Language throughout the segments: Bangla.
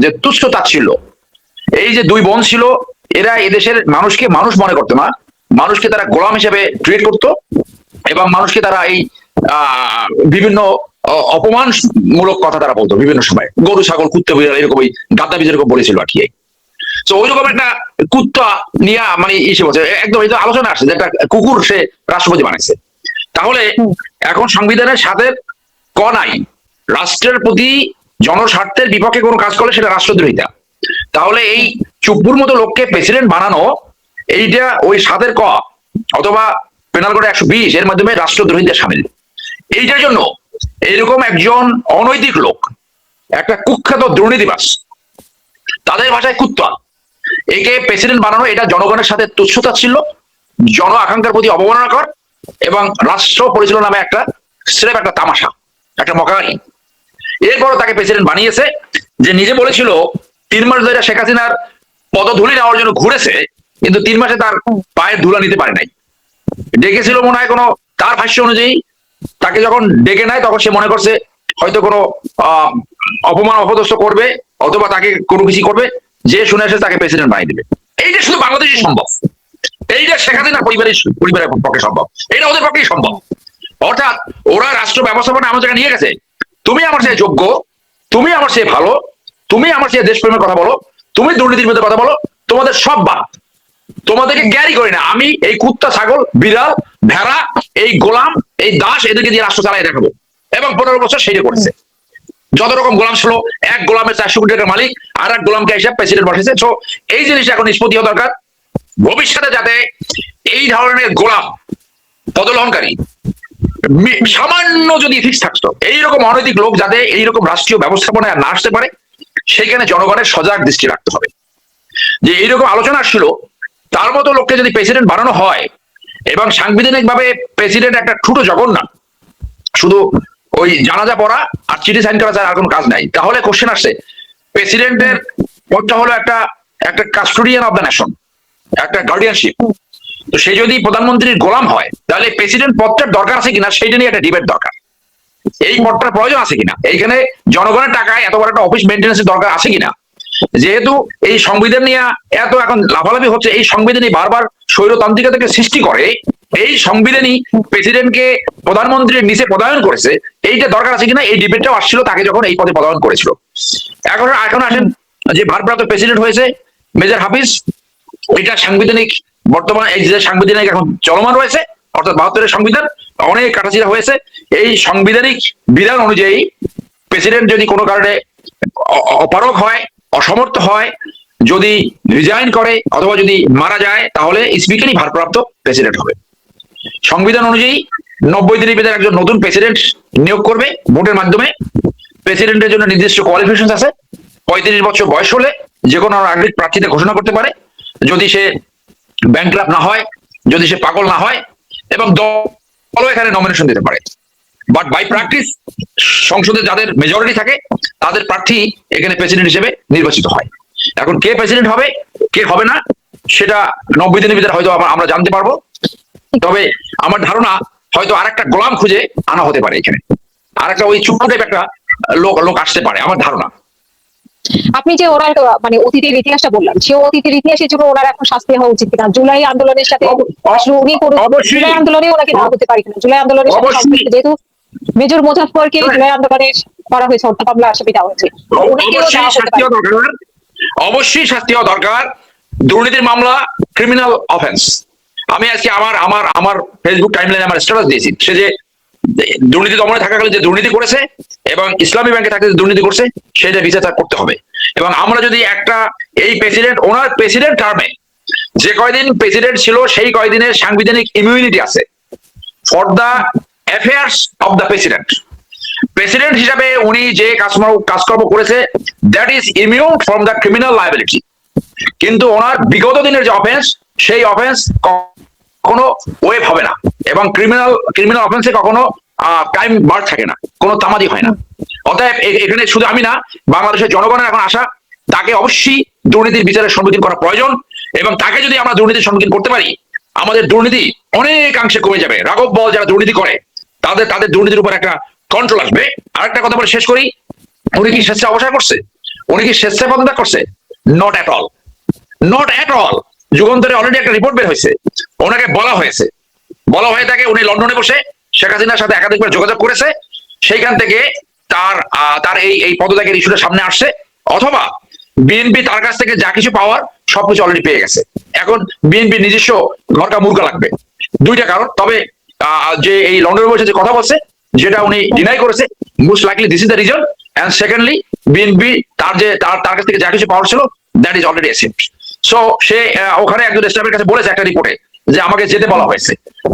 যে তুচ্ছ তাচ্ছিল্য। এই যে দুই বোন ছিল, এরা এদেশের মানুষকে মানুষ মনে করতো না, মানুষকে তারা গোলাম হিসেবে ট্রিট করতো, এবং মানুষকে তারা এই বিভিন্ন অপমানমূলক কথা তারা বলতো বিভিন্ন সময়, গরু ছাগল কুত্তা বিড়াল এরকম ওই গাদ্দাবি যেরকম বলেছিল আর কি। তো ওইরকম একটা কুত্তা নিয়ে মানে ইসে বলছে, একদম এই আলোচনা আসছে যে একটা কুকুর সে রাষ্ট্রপতি বানাইছে। তাহলে এখন সংবিধানের সাথে ক নাই, রাষ্ট্রের প্রতি জনস্বার্থের বিপক্ষে কোনো কাজ করলে সেটা রাষ্ট্রদ্রোহিতা। তাহলে এই চুপ্পুর মতো লোককে প্রেসিডেন্ট বানানো, এইটা ওই সাতের ক অথবা পেনাল কোড 120 এর মাধ্যমে রাষ্ট্রদ্রোহিতা সামিল। এইটার জন্য এইরকম একজন অনৈতিক লোক, একটা কুখ্যাত দুর্নীতিবাস, তাদের ভাষায় কুত্তা, একে প্রেসিডেন্ট বানানো এটা জনগণের সাথে তুচ্ছতা ছিল, জন আকাঙ্ক্ষার প্রতি অবমাননাকর, এবং রাষ্ট্র পরিচালনা নামে একটা স্রেফ একটা তামাশা, একটা মকারি। এরপরও তাকে প্রেসিডেন্ট বানিয়েছে, যে নিজে বলেছিল 3 মাস ধরে শেখ হাসিনার পদধূলি নেওয়ার জন্য ঘুরেছে, কিন্তু 3 মাসে তার পায়ের ধুলা নিতে পারে নাই। ডেকেছিল মনে হয় কোনো, তার ভাষ্য অনুযায়ী তাকে যখন ডেকে নেয় তখন সে মনে করছে হয়তো কোনো অপমান অপদস্থ করবে অথবা তাকে কোনো কিছু করবে, যে শুনে এসে তাকে প্রেসিডেন্ট বানিয়ে দেবে। এইটা শুধু বাংলাদেশে সম্ভব, এইটা শেখ হাসিনা পরিবারের পক্ষে সম্ভব, এটা ওদের পক্ষেই সম্ভব। অর্থাৎ ওরা রাষ্ট্র ব্যবস্থাপনা আমার জায়গায় নিয়ে গেছে, তুমি আমার চেয়ে যোগ্য, তুমি আমার চেয়ে ভালো, তুমি আমার চেয়ে দেশপ্রেমের কথা বলো, তুমি দুর্নীতির মধ্যে কথা বলো, তোমাদের সব বাদ, তোমাদেরকে ক্যারি করি না, আমি এই কুত্তা ছাগল বিড়াল ভেড়া এই গোলাম এই দাস এদেরকে দিয়ে রাষ্ট্র চালাই দেখাবো। এবং 15 বছর সেইটা করেছে। যত রকম গোলাম ছিল, এক গোলামের 400 কোটি টাকার মালিক, আর এক গোলামকে হিসাব প্রেসিডেন্ট বসেছে। তো এই জিনিসটা এখন নিষ্পত্তি হওয়া দরকার, ভবিষ্যতে যাতে এই ধরনের গোলাম পদলহনকারী সামান্য যদি ফিক্স থাকতো, এইরকম অনৈতিক লোক যাতে এইরকম রাষ্ট্রীয় ব্যবস্থাপনায় না আসতে পারে, সেখানে জনগণের সজাগ দৃষ্টি রাখতে হবে। যে এইরকম আলোচনা আসছিল, তার মতো লোককে যদি প্রেসিডেন্ট বানানো হয়, এবং সাংবিধানিক ভাবে প্রেসিডেন্ট একটা ছোট জগন্নাথ, শুধু ওই জানাজা পড়া আর চিঠি সাইন করা ছাড়া আর কোনো কাজ নাই, তাহলে কোশ্চেন আসছে প্রেসিডেন্টের পদটা হলো একটা একটা কাস্টোডিয়ান অফ দ্য নেশন, একটা গার্ডিয়ানশিপ। তো সে যদি প্রধানমন্ত্রীর গোলাম হয়, তাহলে প্রেসিডেন্ট পদটার দরকার আছে কিনা সেইটা নিয়ে একটা ডিবেট দরকার। এই পদটার প্রয়োজন আছে কিনা, এইখানে জনগণের টাকায় এত বড় একটা অফিস মেনটেন্যান্সের দরকার আছে কিনা। যেহেতু এই সংবিধান নিয়ে এত এখন লাফালাফি হচ্ছে, এই সংবিধানই বারবার স্বৈরতান্ত্রিকতাকে সৃষ্টি করে, এই সংবিধানই প্রেসিডেন্টকে প্রধানমন্ত্রীর নিচে পদায়ন করেছে, এইটা দরকার আছে কিনা এই ডিবেটটাও আসছিল তাকে যখন এই পদে পদায়ন করেছিল। এখন আসেন যে ভারপ্রাপ্ত প্রেসিডেন্ট হয়েছে মেজর হাফিজ, এটা সাংবিধানিক বর্তমান এই যে সাংবিধানিক এখন চলমান রয়েছে, অর্থাৎ 72-এর সংবিধান অনেক কাটাছিড়া হয়েছে। এই সাংবিধানিক বিধান অনুযায়ী প্রেসিডেন্ট যদি কোনো কারণে অপারগ হয়, অসমর্থ হয়, যদি রিজাইন করে অথবা যদি মারা যায়, তাহলে স্পিকারই ভারপ্রাপ্ত প্রেসিডেন্ট হবে। সংবিধান অনুযায়ী 90 দিনের ভিতরে একজন নতুন প্রেসিডেন্ট নিয়োগ করবে ভোটের মাধ্যমে। প্রেসিডেন্টের জন্য নির্দিষ্ট কোয়ালিফিকেশন আছে, 35 বছর বয়স হলে যে কোনো নাগরিক প্রার্থীতে ঘোষণা করতে পারে, যদি সে ব্যাংক্রাফট না হয়, যদি সে পাগল না হয়, এবং দল এখানে নমিনেশন দিতে পারে। বাট বাই প্র্যাকটিস সংসদে যাদের মেজরিটি থাকে তাদের প্রার্থী এখানে প্রেসিডেন্ট হিসেবে নির্বাচিত হয়। এখন কে প্রেসিডেন্ট হবে কে হবে না সেটা 90 দিনের ভিতরে হয়তো আমরা জানতে পারবো। তবে আমার ধারণা হয়তো আরেকটা গোলাম খুঁজে আনা হতে পারে, এখানে আরেকটা ওই চুপ টাইপ একটা লোক আসতে পারে আমার ধারণা। আপনি যে ওনার মানে অতীতের ইতিহাসটা বললাম, সে অতীতের ইতিহাসের জন্য ওনার এখন শাস্তি হওয়া উচিত কিনা? জুলাই আন্দোলনের সাথে জুলাই আন্দোলনে ওনাকে না হতে পারে কিনা? জুলাই আন্দোলনের সাথে যেহেতু মেজর মোজাফফরকে জুলাই আন্দোলনে করা হয়েছে, হত্যা মামলা আসামি দেওয়া হয়েছে, অবশ্যই শাস্তি হওয়া দরকার। দুর্নীতির মামলা ক্রিমিনাল অফেন্স। আমি আজকে আমার ফেসবুক টাইমলাইনে আমার স্ট্যাটাস দিয়েছি, সে যে দুর্নীতি দমনে থাকাকালীন যে দুর্নীতি করেছে এবং ইসলামী ব্যাংকে থাকতে যে দুর্নীতি করছে, সেটা বিচার করতে হবে। এবং আমরা যদি একটা এই প্রেসিডেন্ট ওনার প্রেসিডেন্ট টার্মে যে কয়দিন প্রেসিডেন্ট ছিল সেই কয়দিনের সাংবিধানিক ইমিউনিটি আছে for the affairs of the president. President হিসাবে উনি যে কাজকর্ম করেছে that is immune from the criminal liability. কিন্তু ওনার বিগত দিনের যে অফেন্স, সেই অফেন্স কখনো ওয়েভ হবে না, এবং ক্রিমিনাল অফেন্সে কখনো টাইম বার থাকে না, কোনো তামাদি হয় না। অতএব এখানে শুধু আমি না, বাংলাদেশের জনগণের এখন আশা তাকে অবশ্যই দুর্নীতির বিচারের সম্মুখীন করা প্রয়োজন, এবং তাকে যদি আমরা দুর্নীতির সম্মুখীন করতে পারি, আমাদের দুর্নীতি অনেকাংশে কমে যাবে। রাঘব বল যারা দুর্নীতি করে তাদের দুর্নীতির উপর একটা কন্ট্রোল আসবে। আরেকটা কথা বলে শেষ করি, উনি কি স্বেচ্ছা অবসর করছে? উনি কি স্বেচ্ছায় পদত্যাগ করছে? Not at all, not at all. যুগান্তরে অলরেডি একটা রিপোর্ট বের হয়েছে, ওনাকে বলা হয়েছে, বলা হয়ে থাকে উনি লন্ডনে বসে শেখ হাসিনার সাথে একাধিকবার যোগাযোগ করেছে, সেইখান থেকে তার তার এই পদত্যাগের ইস্যুটা সামনে আসছে, অথবা বিএনপি তার কাছ থেকে যা কিছু পাওয়ার সবকিছু অলরেডি পেয়ে গেছে। এখন বিএনপি নিজস্ব ঘরকা মুরগা লাগবে। দুইটা কারণ। তবে যে এই লন্ডনে বসে যে কথা বলছে, যেটা উনি ডিনাই করেছে, most likely this is the reason. And secondly, BNP তার যে তার কাছ থেকে যা কিছু পাওয়ার ছিল, that is already achieved. So সে ওখানে একজন স্টাফের কাছে বলেছে একটা রিপোর্টে যে আমাকে যেতে বলা হয়েছে,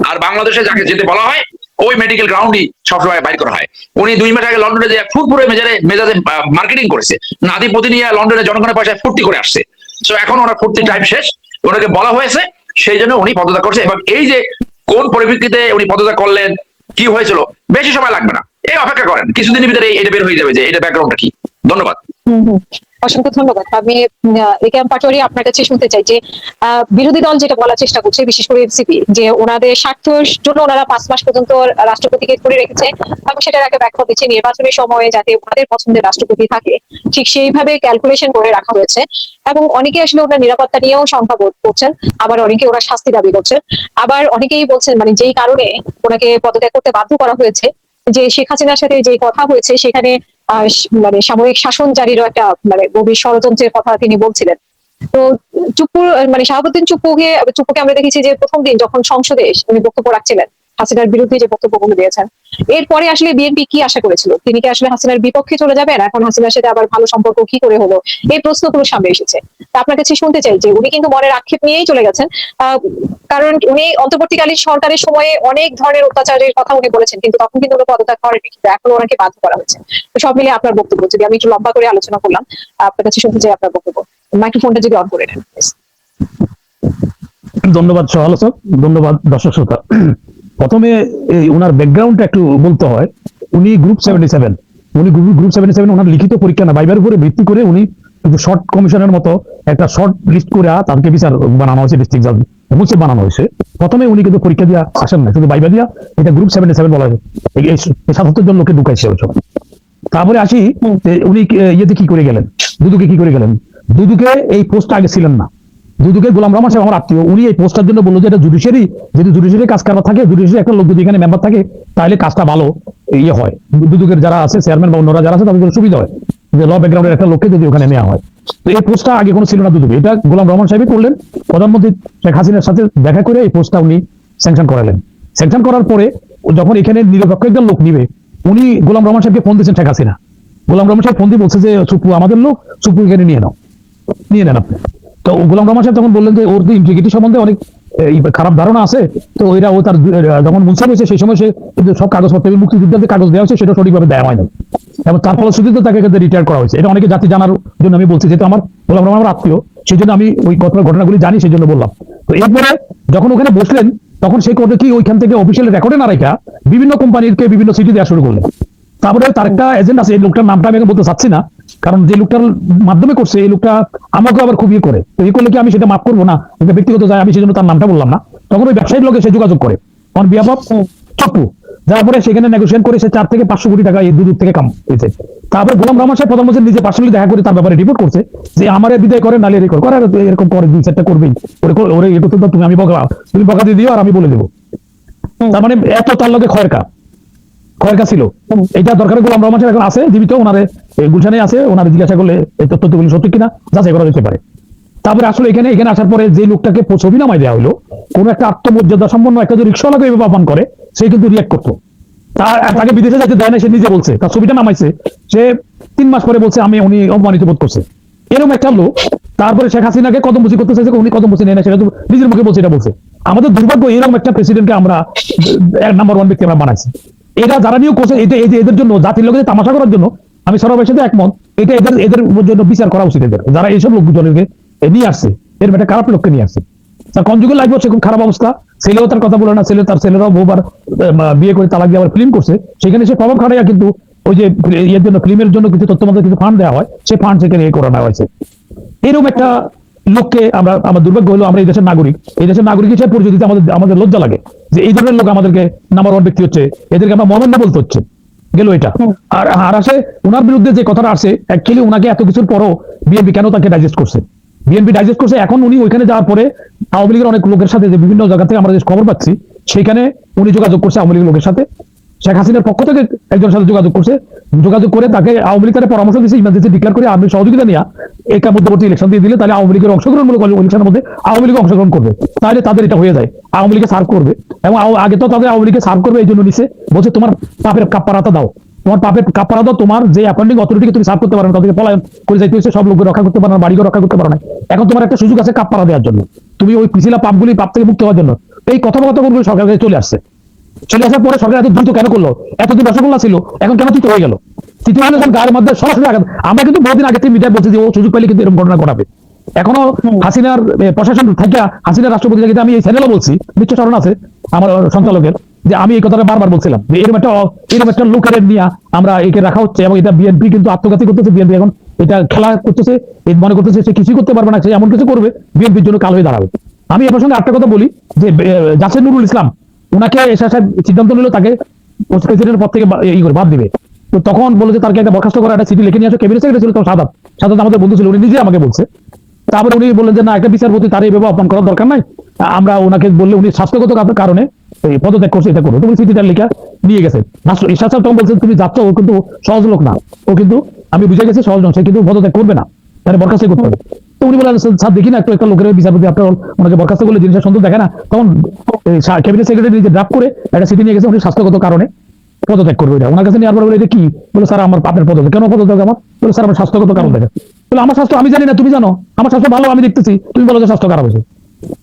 আর বাংলাদেশে যাকে যেতে বলা হয় ওই মেডিকেল গ্রাউন্ডই সবসময় বাইর করা হয়। উনি 2 মাস আগে লন্ডনে যে ফুটপুরে মেজাজে মার্কেটিং করেছে, নাদিপতি নিয়ে লন্ডনে জনগণের পয়সায় ফুর্তি করে আসছে। সো এখন ওনার ফুর্তির টাইম শেষ, ওনাকে বলা হয়েছে, সেই জন্য উনি পদত্যাগ করছে। এবং এই যে কোন পরিপ্রেক্ষিতে উনি পদত্যাগ করলেন, কি হয়েছিল, বেশি সময় লাগবে না, এই অপেক্ষা করেন, কিছুদিনের ভিতরে এটা বের হয়ে যাবে যে এটা ব্যাকগ্রাউন্ডটা কি। ধন্যবাদ। অসংখ্য ধন্যবাদ। আমি একে এম পাটোয়ারি আপনার কাছে শুনতে চাই যে বিরোধী দল যেটা বলার চেষ্টা করছে, বিশেষ করে এনসিপি, যে ওনাদের স্বার্থের জন্য ওনারা 5 মাস পর্যন্ত রাষ্ট্রপতিকে করে রেখেছে এবং সেটার একটা ব্যাখ্যা দিচ্ছে নির্বাচনের সময়ে যাতে ওনাদের পছন্দের রাষ্ট্রপতি থাকে ঠিক সেইভাবে ক্যালকুলেশন করে রাখা হয়েছে। এবং অনেকে আসলে ওনার নিরাপত্তা নিয়েও শঙ্কা বোধ করছেন, আবার অনেকে ওরা শাস্তি দাবি করছেন, আবার অনেকেই বলছেন মানে যেই কারণে ওনাকে পদত্যাগ করতে বাধ্য করা হয়েছে, যে শেখ হাসিনার সাথে যে কথা হয়েছে সেখানে মানে সামরিক শাসন জারিরও একটা মানে গভীর ষড়যন্ত্রের কথা তিনি বলছিলেন। তো চুপ্পুর মানে শাহাবুদ্দিন চুপ্পুকে আমরা দেখেছি যে প্রথম দিন যখন সংসদে উনি বক্তব্য রাখছিলেন হাসিনার বিরুদ্ধে যে বক্তব্যগুলো দিয়েছেন, এরপরে আসলে বিএনপি কি আশা করেছিল? তিনি কি আসলে হাসিনার বিপক্ষে চলে যাবেন? এখন হাসিনার সাথে আবার ভালো সম্পর্ক কি করে হলো? এই প্রশ্নগুলো সামনে এসেছে। তা আপনার কাছে শুনতে চাই যে উনি কিন্তু মনের আক্ষেপ নিয়েই চলে গেছেন, কারণ উনি অন্তর্বর্তীকালীন সরকারের সময়ে অনেক ধরনের অত্যাচারের কথা উনি বলেছেন, কিন্তু তখন কিন্তু উনি পদত্যাগ করেনি, কিন্তু এখন ওনাকে বাধ্য করা হয়েছে। তো সব মিলিয়ে আপনার বক্তব্য, যদি আমি একটু লম্বা করে আলোচনা করলাম, আপনার কাছে শুনতে চাই আপনার বক্তব্য। মাইক্রোফোনটা যদি অন করে নেন। ধন্যবাদ সহ-আলোচক, ধন্যবাদ দর্শক শ্রোতা। প্রথমে ওনার ব্যাকগ্রাউন্ডটা একটু বলতে হয়। উনি গ্রুপ 77, গ্রুপ 77 ওনার লিখিত পরীক্ষা না, ভাইবার উপরে ভিত্তি করে উনি কিন্তু শর্ট কমিশনের মতো একটা শর্ট লিস্ট করে তাদেরকে বিচার বানানো হয়েছে, ডিস্ট্রিক্ট জাজ মুছে বানানো হয়েছে। প্রথমে উনি কিন্তু পরীক্ষা দিয়ে আসেন না, শুধু ভাইবা দিয়া এটা গ্রুপ 77 বলা হয়। এই 77 জন লোকে ঢুকাইছে ওই সময়। তারপরে আসি, উনি ইয়েতে কি করে গেলেন, দুদুকে কি করে গেলেন। দুদুকে এই পোস্ট আগে ছিলেন না। দুদুকে গোলাম রহমান সাহেব আমার আত্মীয়, উনি এই পোস্টার জন্য বললো যে এটা জুডিশিয়ারি, যদি জুডিশিয়ারি কাজ কারবার থাকে, জুডিশিয়ারি একটা লোক যদি এখানে মেম্বার থাকে তাহলে কাজটা ভালো ইয়ে হয়, দুদুকের যারা আছে চেয়ারম্যান বা অন্যরা যারা আছে তাদের সুবিধা হয়, যে ল ব্যাকগ্রাউন্ডের একটা লোককে যদি ওখানে নেওয়া হয়। তো এই পোস্টটা আগে কোনো ছিল না দুদুকে, এটা গোলাম রহমান সাহেবই করলেন। প্রধানমন্ত্রী শেখ হাসিনার সাথে দেখা করে এই পোস্টটা উনি স্যাংশন করালেন। স্যাংশন করার পরে যখন এখানে নিরপেক্ষ একজন লোক নিবে, উনি গোলাম রহমান সাহেবকে ফোন দিয়েছেন শেখ হাসিনা। গোলাম রহমান সাহেব ফোন দিয়ে বলছে যে চুপ্পু আমাদের লোক, চুপ্পু এখানে নিয়ে নেন আপনি। তো গোলাম রহমান সাহেব তখন বললেন যে ওর তো ইন্টিগ্রিটি সম্বন্ধে অনেক খারাপ ধারণা আছে, তো এরা ও তার যখন মুনসাফ হয়েছে সেই সময় সে কিন্তু সব কাগজপত্র মুক্তিযুদ্ধের কাগজ দেওয়া হয়েছে সেটা সঠিকভাবে দেওয়া হয় না, এবং তার ফলশ্রুতিতে তাকে রিটায়ার করা হয়েছে। এটা অনেকে জাতি জানার জন্য আমি বলছি, যেহেতু আমার গোলাম রহমান আমার আত্মীয়, সেই জন্য আমি ওই ঘটনাগুলি জানি, সেই জন্য বললাম। তো এরপরে যখন ওখানে বসলেন তখন সে করবে কি, ওইখান থেকে অফিসিয়াল রেকর্ডে না রেখা বিভিন্ন কোম্পানিকে বিভিন্ন সিটি দেওয়া শুরু করলেন। তারপরে তার একটা এজেন্ট আছে, এই লোকটার নামটা আমি বলতে চাচ্ছি না, কারণ যে লোকটার মাধ্যমে করছে এই লোকটা আমাকে আবার খুব ইয়ে করে, তো এই করলে কি আমি সেটা মাফ করবো না, এটা ব্যক্তিগত যায়, আমি সেই জন্য তার নামটা বললাম না। তখন ওই ব্যবসায়ীর লোকে সে যোগাযোগ করে অন বিহাফ অফ চপ্পু, যার পরে সেখানে নেগোসিয়েশন করে সে 4 থেকে 500 কোটি টাকা এই দুদক থেকে কাম হয়েছে। তারপরে গোলাম রহমান সাহেব প্রধানমন্ত্রী নিজে পার্সোনালি দেখা করে তার ব্যাপারে রিপোর্ট করছে যে আমার বিদায় করে, নালে রেকর্ড করে, এরকম করে 2-4টা করবেই, ওরে এটা তো তুমি তুমি বকা দিয়ে দিও আর আমি বলে দেবো। তার মানে এত তার লোকে খয়ের ছিল। এটা দরকার গোলাম রহমান সাহেব এখন আছে জীবিত, ওনারে গুলশানে আছে, ওনারে জিজ্ঞাসা করলে এই তথ্যগুলি সত্যি কিনা যাচাই করা যেতে পারে। তারপরে আসলে এখানে আসার পরে যে লোকটাকে ছবি নামাই দেওয়া হলো, কোন একটা আত্মমর্যাদা সম্পন্ন একটা যে রিক্সাওয়ালাকে এইভাবে অপমান করে, সে কিন্তু রিয়াক্ট করতো। তাকে বিদেশে যাইতে দেয় না, সে নিজে বলছে, তার ছবিটা নামাইছে, সে 3 মাস পরে বলছে উনি অপমানিত বোধ করছে, এরকম একটা লোক। তারপরে শেখ হাসিনাকে কদমবুচি করতে চাইছে, উনি কদমবুচি নেয় না, সেটা নিজের মুখে বলছে, এটা বলছে। আমাদের দুর্ভাগ্য এরকম একটা প্রেসিডেন্টকে আমরা নাম্বার 1 ব্যক্তি আমরা বানাইছি। এটা যারা নিয়েও করছে, এটা এদের জন্য জাতির লোকের তামাশা করার জন্য আমি সর্বের সাথে একমত। এটা এদের জন্য বিচার করা উচিত, এদের যারা এইসব লোকজনকে নিয়ে আসছে, এর একটা খারাপ লোককে নিয়ে আসছে। তার কনজুগাল লাইফ হচ্ছে খুব খারাপ অবস্থা, ছেলেও তার কথা বলে না, ছেলেরাও বহুবার বিয়ে করে তালাক দিয়ে আবার ফিল্ম করছে, সেখানে সে প্রভাব খাটাইয়া কিন্তু ওই যে এর জন্য ফিল্মের জন্য কিছু তথ্যমন্ত্রী কিছু ফান্ড দেওয়া হয়, সে ফান্ড সেখানে করানো হয়েছে। এরকম একটা লোককে আমার দুর্ভাগ্য হলো আমরা এই দেশের নাগরিক হিসেবে পরিচয় দিতে আমাদের লজ্জা লাগে যে এই ধরনের লোক আমাদেরকে নাম্বার 1 ব্যক্তি হচ্ছে, এদেরকে আমরা মহামান্য বলতে হচ্ছে। গেল এটা। আর আসে ওনার বিরুদ্ধে যে কথাটা আসে, অ্যাকচুয়ালি ওনাকে এত কিছুর পরও বিএনপি কেন তাকে ডাইজেস্ট করছে, বিএনপি ডাইজেস্ট করছে। এখন উনি ওইখানে যাওয়ার পরে আওয়ামী লীগের অনেক লোকের সাথে যে বিভিন্ন জায়গা থেকে আমরা যে খবর পাচ্ছি, সেখানে উনি যোগাযোগ করছে আওয়ামী লীগের লোকের সাথে, শেখ হাসিনার পক্ষ থেকে একজনের সাথে যোগাযোগ করছে, যোগাযোগ করে তাকে আওয়ামী লীগ তার পরামর্শ দিচ্ছে ইমার্জেন্সি ডিক্লেয়ার করে আমি সহযোগিতা নিয়ে একটা মধ্যবর্তী ইলেকশন দিয়ে দিলে তাহলে আওয়ামী লীগের অংশগ্রহণমূলক ইলেকশনের মধ্যে আওয়ামী লীগ অংশগ্রহণ করবে, তাহলে তাদের এটা হয়ে যায়, আওয়ামী লীগে সার্ভ করবে। এবং আগে তো তাদের আওয়ামী লীগে সার্ভ করবে এই জন্য নিচ্ছে, বলছে তোমার পাপের কাপ্পারাটা দাও, তোমার পাপের কাপ্পারা দাও, তোমার যে অ্যাপয়েন্টিং অথরিটিকে তুমি সার্ভ করতে পারো না, তাদেরকে পলায়ন করে যাইতে হচ্ছে, সব লোককে রক্ষা করতে পারো না, বাড়িকে রক্ষা করতে পারো না, এখন তোমার একটা সুযোগ আছে কাপ্পারা দেওয়ার জন্য, তুমি ওই পিছিলা পাপগুলি পাপ থেকে মুক্ত হওয়ার জন্য। এই কথোপকথনগুলো সরকারের কাছে চলে আসছে, চলে আসার পরে সরকার এত দ্রুত কেন করলো, এতদিন রসগোল্লা ছিল এখন কেন তৃতীয় হয়ে গেল, তৃতীয় হলে গায়ের মধ্যে সরাসরি আঘাত। আমরা কিন্তু বহুদিন আগে থেকে মিডিয়া বলছি যে ও সুযোগ পাইলে কিন্তু এরকম ঘটনা ঘটাবে। এখনো হাসিনার প্রশাসন থেকে হাসিনার রাষ্ট্রপতি থেকে আমি এই চ্যানেলও বলছি, বিশ্বচরণ আছে আমার সঞ্চালকের, যে আমি এই কথাটা বারবার বলছিলাম যে এরকম একটা লোকের নিয়ে আমরা একে রাখা হচ্ছে, এবং এটা বিএনপি কিন্তু আত্মঘাতী করতেছে, বিএনপি এখন এটা খেলা করতেছে, মনে করতেছে সে কিছুই করতে পারবে না, সে এমন কিছু করবে বিএনপির জন্য কাল হয়ে দাঁড়াবে। আমি এর সঙ্গে একটা কথা বলি যে জাসের নুরুল ইসলাম উনাকে এসআর সাহেব সিদ্ধান্ত নিল তাকে প্রেসিডেন্টের পদ থেকে বাদ দিবে, তো তখন বলে যে তাকে একটা বরখাস্ত করা একটা চিঠি লিখে নিয়ে আসো, ক্যাবিনেট সেক্রেটারি ছিল তখন সাদাত আমাদের বন্ধু ছিল, উনি নিজে আমাকে বলছে। তারপরে উনি বললেন যে না, একটা বিচারপতি তার এইভাবে অপমান করার দরকার নাই, আমরা ওনাকে বললে উনি স্বাস্থ্যগত কারণে পদত্যাগ করছে, এটা করবো, তুমি চিঠিটা লেখা নিয়ে গেছে। এরশাদ সাহেব তখন বলছেন তুমি যাচ্ছ, ও কিন্তু সহজ লোক না, ও কিন্তু আমি বুঝে গেছি সহজ নয়, সে কিন্তু পদত্যাগ করবে না, তাহলে বরখাস্ত করতে হবে। তো উনি বললেন স্যার দেখি না একটা লোকের বিচারপতি আপনার ওনাকে বরখাস্ত করলে জিনিসটা সুন্দর দেখে না, তখন ক্যাবিনেট সেক্রেটারি নিজে ড্রাফট করে একটা চিঠি নিয়ে গেছে, উনি স্বাস্থ্যগত কারণে পদত্যাগ করবে। এটা ওনার কাছে নিয়ে বলে এটা কি, বলে স্যার আমার পাপের পদত্যাগ, কেন পদত্যাগ আমার, বলে স্যার আমার স্বাস্থ্যগত কারণ দেখে, বলে আমার স্বাস্থ্য আমি জানি না, তুমি জানো আমার স্বাস্থ্য ভালো, আমি দেখতেছি, তুমি বলো যে স্বাস্থ্য খারাপ হয়েছে।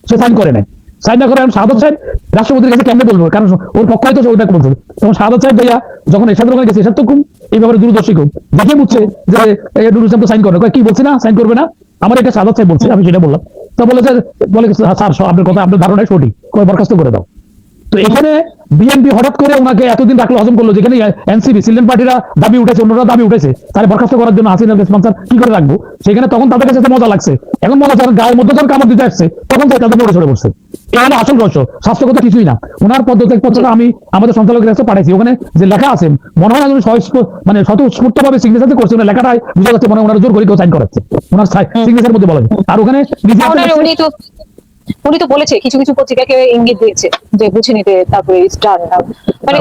সে সাইন করে নেয়, সাইন না করে এখন শাহাদত সাহেব রাষ্ট্রপতির কাছে কেমনে বলবো, কারণ ওর পক্ষে তো ওইটা বলছে, তখন শাহাদত সাহেব ভাইয়া যখন এরশাদ ওখানে গেছে, এরশাদ তো খুব এই ব্যাপারে দূরদর্শী, খুব দেখে বুঝছে যে নুরুল ইসলাম তো সাইন করে, কি বলছে না সাইন করবে না, আমার এটা শাহাদত সাহেব বলছে, আমি সেটা বললাম। তো বলে যে বলে স্যার আপনার কথা আপনার ধারণাই সঠিক, বরখাস্ত করে দাও। তো এখানে বিএনপি হঠাৎ করে ওনাকে এতদিন রাখলো, হজম করলো, যেখানে এনসিপি সিলেন পার্টিরা দাবি উঠেছে, অন্যরা দাবি উঠেছে, তারা বরখাস্ত করার জন্য হাসিনা স্পন্সর কি করে রাখবো, সেখানে তখন তাদের কাছে মজা লাগছে, এখন মনে হচ্ছে গায়ের মধ্যে যখন কামড় দিতে আসছে তখন তাদের মরে চড়ে পড়ছে। এখানে আসল রহস্য, স্বাস্থ্যগত কিছুই না। ওনার পদত্যাগ পত্রটা আমি আমাদের সঞ্চালকের কাছে পাঠাইছি, ওখানে যে লেখা আছে মনে হয় না মানে স্বতঃস্ফূর্ত ভাবে সিগনেচার করছে, ওনার লেখাটাই বুঝা যাচ্ছে মনে হয় ওনার জোর করে কেউ সাইন করাচ্ছে, ওনার সিগনেচার মধ্যে বলা যায়। আর ওখানে উনি তো বলেছে কিছু কিছু পত্রিকাকে ইঙ্গিত দিয়েছে যে বুঝে নিতে, তারপরে মানে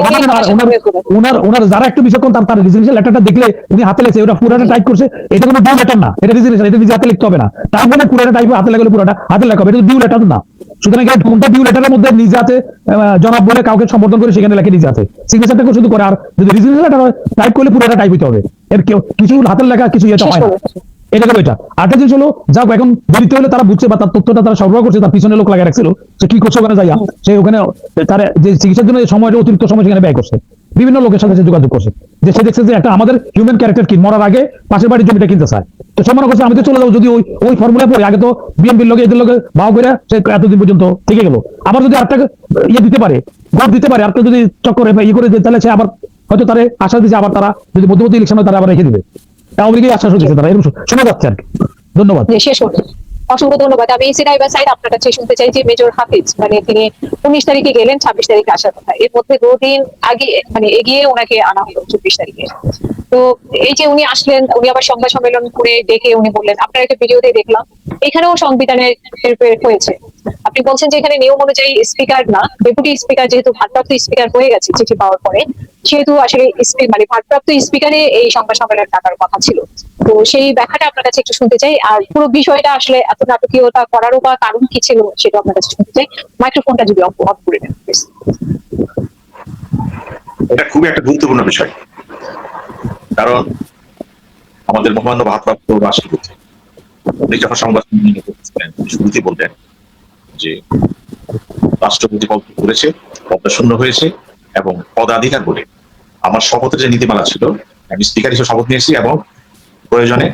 ওনার যারা একটু বিচক্ষণ তার রেজিগনেশন লেটারটা দেখলে উনি হাতে লেগেছে, ওটা পুরোটা টাইপ করছে, এটা কোনো ডিউ লেটার না, এটা রেজিগনেশন, এটা নিজে হাতে লিখতে হবে না, তার মানে পুরোটা টাইপ হাতে লাগলে পুরোটা হাতে লেখা হবে, এটা ডিউ লেটার না। সুতরাং কোনটা ডিউ লেটারের মধ্যে নিজে হাতে জনাব বলে কাউকে সম্বোধন করে সেখানে লেখে নিজে হাতে সিগনেচারটা শুধু করে, আর যদি রেজিগনেশন লেটার হয় টাইপ করলে পুরোটা টাইপ হতে হবে, এর কেউ কিছু হাতের লেখা কিছু এটা হয় না। এটা গেল এটা। আরেকটা জিনিস হলো, যাক এখন দেরিতে হলে তারা বুঝছে বা তার তথ্যটা তারা সরবরাহ করছে, তার পিছনে লোক লাগিয়ে রাখছিল, সে কি করছে ওখানে যাইয়া, সে ওখানে তার যে চিকিৎসার জন্য সময়টা অতিরিক্ত সময় সেখানে ব্যয় করছে, বিভিন্ন লোকের সাথে সে যোগাযোগ করছে, যে সে দেখছে যে একটা আমাদের হিউম্যান ক্যারেক্টার কি মরার আগে পাশের বাড়ির জমিটা কিনতে চায়, তো সে মনে করছে আমি তো চলে যাবো, যদি ওই ফর্মুলা পরে আগে তো বিএনপির লোকে এদের লোকে ভাও করে সে এতদিন পর্যন্ত থেকে গেল, আবার যদি আরেকটা ইয়ে দিতে পারে, গড় দিতে পারে, আরেকটা যদি চক্করে ইয়ে করে তাহলে সে আবার হয়তো তারা আশ্বাস দিচ্ছে, আবার তারা যদি মধ্যবর্তী ইলেকশন হয় তারা আবার রেখে দিবে, আওয়ামী লীগের আশ্বাস দিচ্ছে তারা, এরকম শোনা যাচ্ছে আর কি। ধন্যবাদ। শেষ হলো, অসংখ্য ধন্যবাদ। আমি সিনাইবা সাইড আপনার কাছে শুনতে চাই যে মেজর হাফিজ মানে তিনি 19 তারিখে গেলেন, 26 তারিখে আসার কথা, এর মধ্যে 2 দিন আগে মানে এগিয়ে ওনাকে আনা হলো 24 তারিখে। তো এই যে উনি আসলেন, উনি আবার সংবাদ সম্মেলন করে ডেকে উনি বললেন, আপনার একটা ভিডিওতে দেখলাম এখানেও সংবিধানের হয়েছে, আপনি বলছেন যে এখানে নিয়ম অনুযায়ী স্পিকার না, ডেপুটি স্পিকার যেহেতু ভারপ্রাপ্ত স্পিকার হয়ে গেছে চিঠি পাওয়ার পরে, সেহেতু আসলে মানে ভারপ্রাপ্ত স্পিকারে এই সংবাদ সম্মেলন ডাকার কথা ছিল। তো সেই ব্যাখ্যাটা আপনার কাছে একটু শুনতে চাই, আর পুরো বিষয়টা আসলে এত নাটকীয়তা করারও বা কারণ কি ছিল সেটা আপনার কাছে শুনতে চাই। মাইক্রোফোনটা যদি অফ করে দেন প্লিজ। এটা খুবই একটা গুরুত্বপূর্ণ বিষয়, কারণ আমাদের মহামান্য ভারপ্রাপ্ত রাষ্ট্রপতি উনি যখন সংবাদ সম্মেলন করছিলেন শুরুতেই বললেন যে রাষ্ট্রপতি পদ করেছে, পদটা শূন্য হয়েছে, এবং পদাধিকার বলে আমার শপথের যে নীতিমালা ছিল আমি স্পিকার হিসেবে শপথ নিয়েছি এবং প্রয়োজনে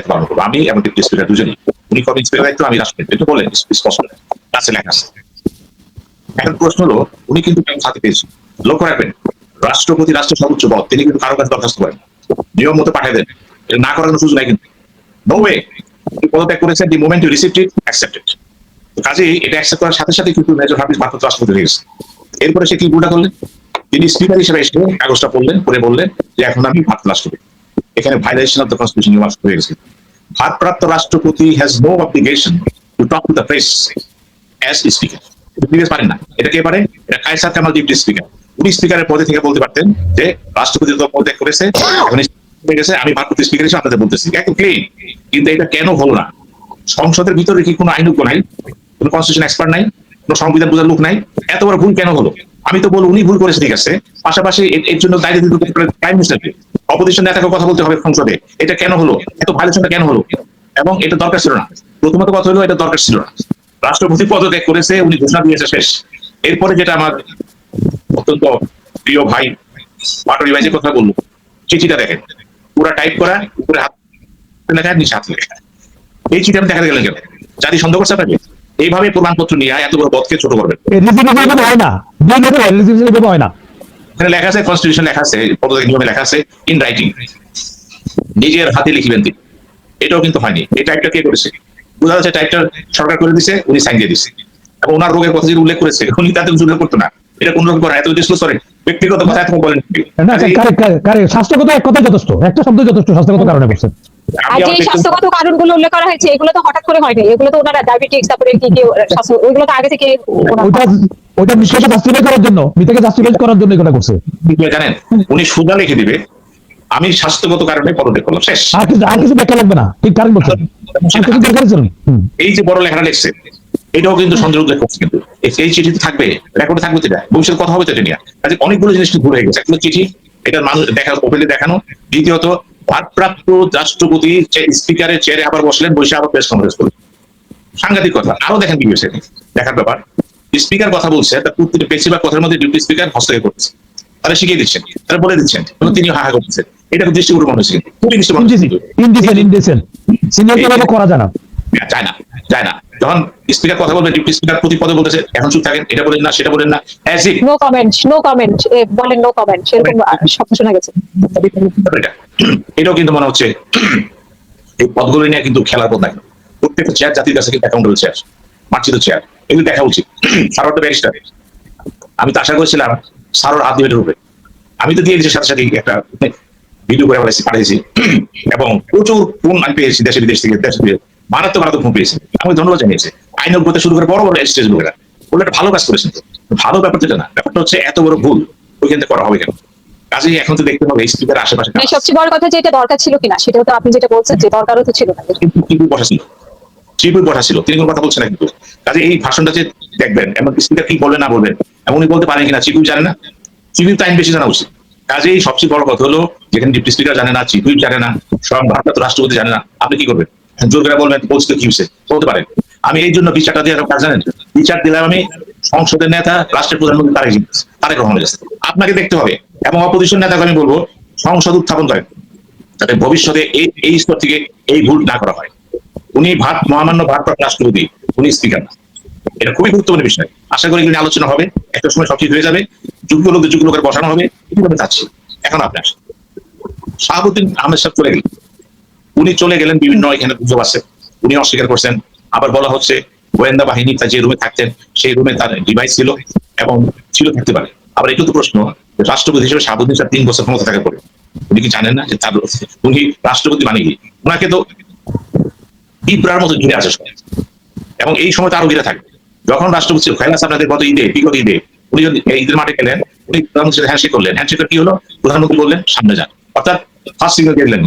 পালন করবো, আমি এবং ডেপুটি স্পিকার দুজনই। উনি কবে স্পিকার দায়িত্ব, আমি রাষ্ট্রপতি, এটা বললেন স্পষ্ট কাছে লেখা আছে। এখন প্রশ্ন হলো উনি কিন্তু হাতে পেয়েছেন, লক্ষ্য রাখবেন রাষ্ট্রপতি রাষ্ট্রের সর্বোচ্চ পদ, তিনি কিন্তু কারো কাছে দরখাস্ত করেন, নিয়ম মতো পাঠিয়ে দেন, এটা না করার কোনো সুযোগ নাই কিন্তু, নো ওয়ে। পদত্যাগ করেছেন, the moment you received it accepted, কাজেই এটা অ্যাকসেপ্ট করার সাথে সাথে কিন্তু মেজর হাফিজ ভারপ্রাপ্ত রাষ্ট্রপতি হয়ে গেছে। এরপরে সে কি ভুলটা করলেন, তিনি স্পিকার হিসেবে এসে কাগজটা পড়ে বললেন যে এখন আমি ভারত রাষ্ট্রপতি। এখানে ভাইলেশন অফ দ্য কনস্টিটিউশন হয়ে গেছে। ভারপ্রাপ্ত রাষ্ট্রপতি has no obligation to talk to the press as speaker. পারেন না। এটা কে পারে? এটা কায়সার কামাল ডিপটি স্পিকার। উনি স্পিকারের পদে থেকে বলতে পারতেন যে রাষ্ট্রপতি তো পদত্যাগ করেছে, এখন হয়ে গেছে, আমি ভারপ্রাপ্ত স্পিকার হিসেবে আপনাদের বলতেছি, একদম ক্লিন। কিন্তু এটা কেন হলো না? সংসদের ভিতরে কি কোনো আইনজ্ঞ নাই, কোনো কনস্টিটিউশন এক্সপার্ট নাই, কোনো সংবিধান বোঝার লোক নাই? এত বড় ভুল কেন হলো? আমি তো বলবো উনি ভুল করেছে, ঠিক আছে, পাশাপাশি এর জন্য দায়িত্ব দিতে প্রাইম মিনিস্টারকে, অপোজিশন নেতাকে কথা বলতে হবে সংসদে। এটা কেন হলো? এত ভায়োলেশনটা কেন হলো? এবং এটা দরকার ছিল না। প্রথমত কথা হলো এটা দরকার ছিল না। রাষ্ট্রপতি পদত্যাগ করেছে, উনি ঘোষণা দিয়েছে, শেষ। এরপরে যেটা আমার অত্যন্ত প্রিয় ভাই পাটরি ভাই যে কথা বললো, চিঠিটা দেখেন, পুরা টাইপ করা, উপরে হাত লেখা, নিচে হাত লেখা। এই চিঠি আমি দেখা গেলেন কেন? জাতি সন্দেহ করছে আপনাকে? এইভাবে প্রমাণপত্র নিয়ে এত বড় পদকে ছোট করবেন হয় না, হয় না। এখানে লেখা আছে, কনস্টিটিউশন লেখা আছে, পদত্যাগ নিয়মে লেখা আছে ইন রাইটিং, নিজের হাতে লিখবেন তিনি। এটাও কিন্তু হয়নি। এই টাইপটা কে করেছে? বোঝা যাচ্ছে টাইপটা সরকার করে দিছে, উনি সাইন দিয়ে দিচ্ছে। এবং ওনার রোগের কথা যদি উল্লেখ করেছে, উনি তাতে উল্লেখ করতো না। এটা কোন রকম করা, এত ডিসক্লোজ করে ব্যক্তিগত কথা এত বলেন না, স্বাস্থ্যগত এক কথাই যথেষ্ট, একটা শব্দ যথেষ্ট, স্বাস্থ্যগত কারণে বলছেন। আর যে স্বাস্থ্যগত কারণগুলো উল্লেখ করা হয়েছে, এগুলো তো হঠাৎ করে হয়নি। এগুলো তো ওনারা ডায়াবেটিস, তারপরে কি কি স্বাস্থ্য, ওইগুলো তো আগে থেকে ওইটা মিথ্যাকে জাস্টিফাই করার জন্য, মিথ্যাকে জাস্টিফাই করার জন্য এগুলো করছে। জানেন, উনি সুদা লিখে দিবে আমি স্বাস্থ্যগত কারণে পদত্যাগ করলাম, শেষ। আর কিছু ব্যাখ্যা লাগবে না, ঠিক কারণ বলছেন। এই যে বড় লেখাটা লিখছে, এটাও কিন্তু সন্দেহ উল্লেখ করছে। কিন্তু এই চিঠিতে থাকবে, রেকর্ডে থাকবে, এটা ভবিষ্যতে কথা হবে তো এটা নিয়ে। কাজে অনেকগুলো জিনিস ভুল হয়ে গেছে। একটা চিঠি, এটা মানুষ দেখা, ওপেনে দেখানো। দ্বিতীয়ত, ভারপ্রাপ্ত রাষ্ট্রপতি স্পিকারের চেয়ারে আবার বসলেন, বসে আবার প্রেস কনফারেন্স করলেন। সাংঘাতিক কথা। আরো দেখেন কি হয়েছে, দেখার ব্যাপার। স্পিকার কথা বলছে, তার প্রত্যেকটা বেশিরভাগ কথার মধ্যে ডিউটি স্পিকার হস্তক্ষেপ করছে। তারা শিখিয়ে দিচ্ছেন, তারা বলে দিচ্ছেন, এবং তিনি হাহা করতেছেন। এটা দৃষ্টিকোণ মনে হয়েছে, খুবই দৃষ্টিকোণ করা যায় না, যায় না, যায় না। যখন স্পিকার কথা বলবে, ডিউটি স্পিকার প্রতি পদে বলতেছে এখন চুপ থাকেন, এটা বলেন না, সেটা বলেন না, নো কমেন্ট, নো কমেন্ট বলেন, নো কমেন্ট, সেরকম শব্দ শোনা গেছে। এটাও কিন্তু মনে হচ্ছে এই পদগুলো নিয়ে কিন্তু খেলার পদ নাই। প্রত্যেকটা চেয়ার জাতির কাছে কিন্তু অ্যাকাউন্টেবল চেয়ার, মার্চিত চেয়ার, এগুলো দেখা উচিত। সারোয়ার ব্যারিস্টার, আমি তো আশা করেছিলাম সারোয়ার হাত দিবে রূপে। আমি তো দিয়ে দিয়েছি, সাথে সাথে একটা ভিডিও করে পাঠিয়েছি, এবং প্রচুর ফোন আমি পেয়েছি দেশে বিদেশ থেকে, মারাত্মক ফোন পেয়েছি। আমি ধন্যবাদ জানিয়েছি আইনজ্ঞ হতে শুরু করে বড় বড় স্টেজ লোকেরা, বলে একটা ভালো কাজ করেছেন। ভালো ব্যাপার যেটা না, ব্যাপারটা হচ্ছে এত বড় ভুল ওইখান থেকে করা হবে কেন? কাজেই এখন তো দেখতে হবে স্পিকার আশেপাশে সবচেয়ে বড় কথা যে এটা দরকার ছিল কিনা, সেটাও তো আপনি যেটা বলছেন যে দরকারও তো ছিল না। চিফুই বসা ছিল, তিনি কোনো কথা বলছেন না। কিন্তু কাজে এই ভাষণটা যে দেখবেন, এমন স্পিকার কি বলবেন না বলবেন, এমন উনি বলতে পারেন কিনা, চিফুই জানে না। চিফুই তো আইন বেশি জানা উচিত। কাজেই সবচেয়ে বড় কথা হলো, যেখানে ডিপ্টি স্পিকার জানে না, চিফুই জানে না, স্বয়ং ভারপ্রাপ্ত রাষ্ট্রপতি জানে না, আপনি কি করবেন? জোর করে বলবেন বলছি তো কি হয়েছে, বলতে পারেন। আমি এই জন্য বিচারটা দিয়ে কাজ জানেন, বিচার দিলাম আমি সংসদের নেতা, রাষ্ট্রের প্রধানমন্ত্রী তারেক রহমানের কাছে। আপনাকে দেখতে হবে, এবং অপোজিশন নেতাকে আমি বলবো সংসদ উত্থাপন করেন, যাতে ভবিষ্যতে এই স্তর থেকে এই ভুল না করা হয়। উনি মহামান্য ভারপ্রাপ্ত রাষ্ট্রপতি, উনি স্পিকার না। এটা খুবই গুরুত্বপূর্ণ বিষয়। আশা করি এগুলো আলোচনা হবে, একটা সময় সব ঠিক হয়ে যাবে, যোগ্য লোকের বসানো হবে। কিভাবে চাচ্ছি এখন আপনার শাহাবুদ্দিন আহমেদ সাহেব চলে গেলেন। উনি চলে গেলেন, বিভিন্ন এখানে গুজব আছে, উনি অস্বীকার করছেন। আবার বলা হচ্ছে গোয়েন্দা বাহিনী তার যে রুমে থাকতেন সেই রুমে তার ডিভাইস ছিল, এবং থাকতে পারে। আবার একটু তো প্রশ্ন, রাষ্ট্রপতি হিসেবে শাহাবুদ্দিন সাহেব 3 বছর ক্ষমতা থাকার পরে উনি কি জানেন না যে তার উনি রাষ্ট্রপতি মানে কি? ওনাকে তো ইব্রার মতো ঘিরে আছে, এবং এই সময় তো আরো ঘিরে থাকে। যখন রাষ্ট্রপতি ছিল খেলা আপনাদের বিগত ঈদে উনি যদি ঈদের মাঠে গেলেন, উনি প্রধানমন্ত্রী হ্যান্ডশেক করলেন। হ্যান্ডশেকের কি হলো? প্রধানমন্ত্রী বললেন সামনে যান, অর্থাৎ ফার্স্ট সিগন্যাল দিলেন।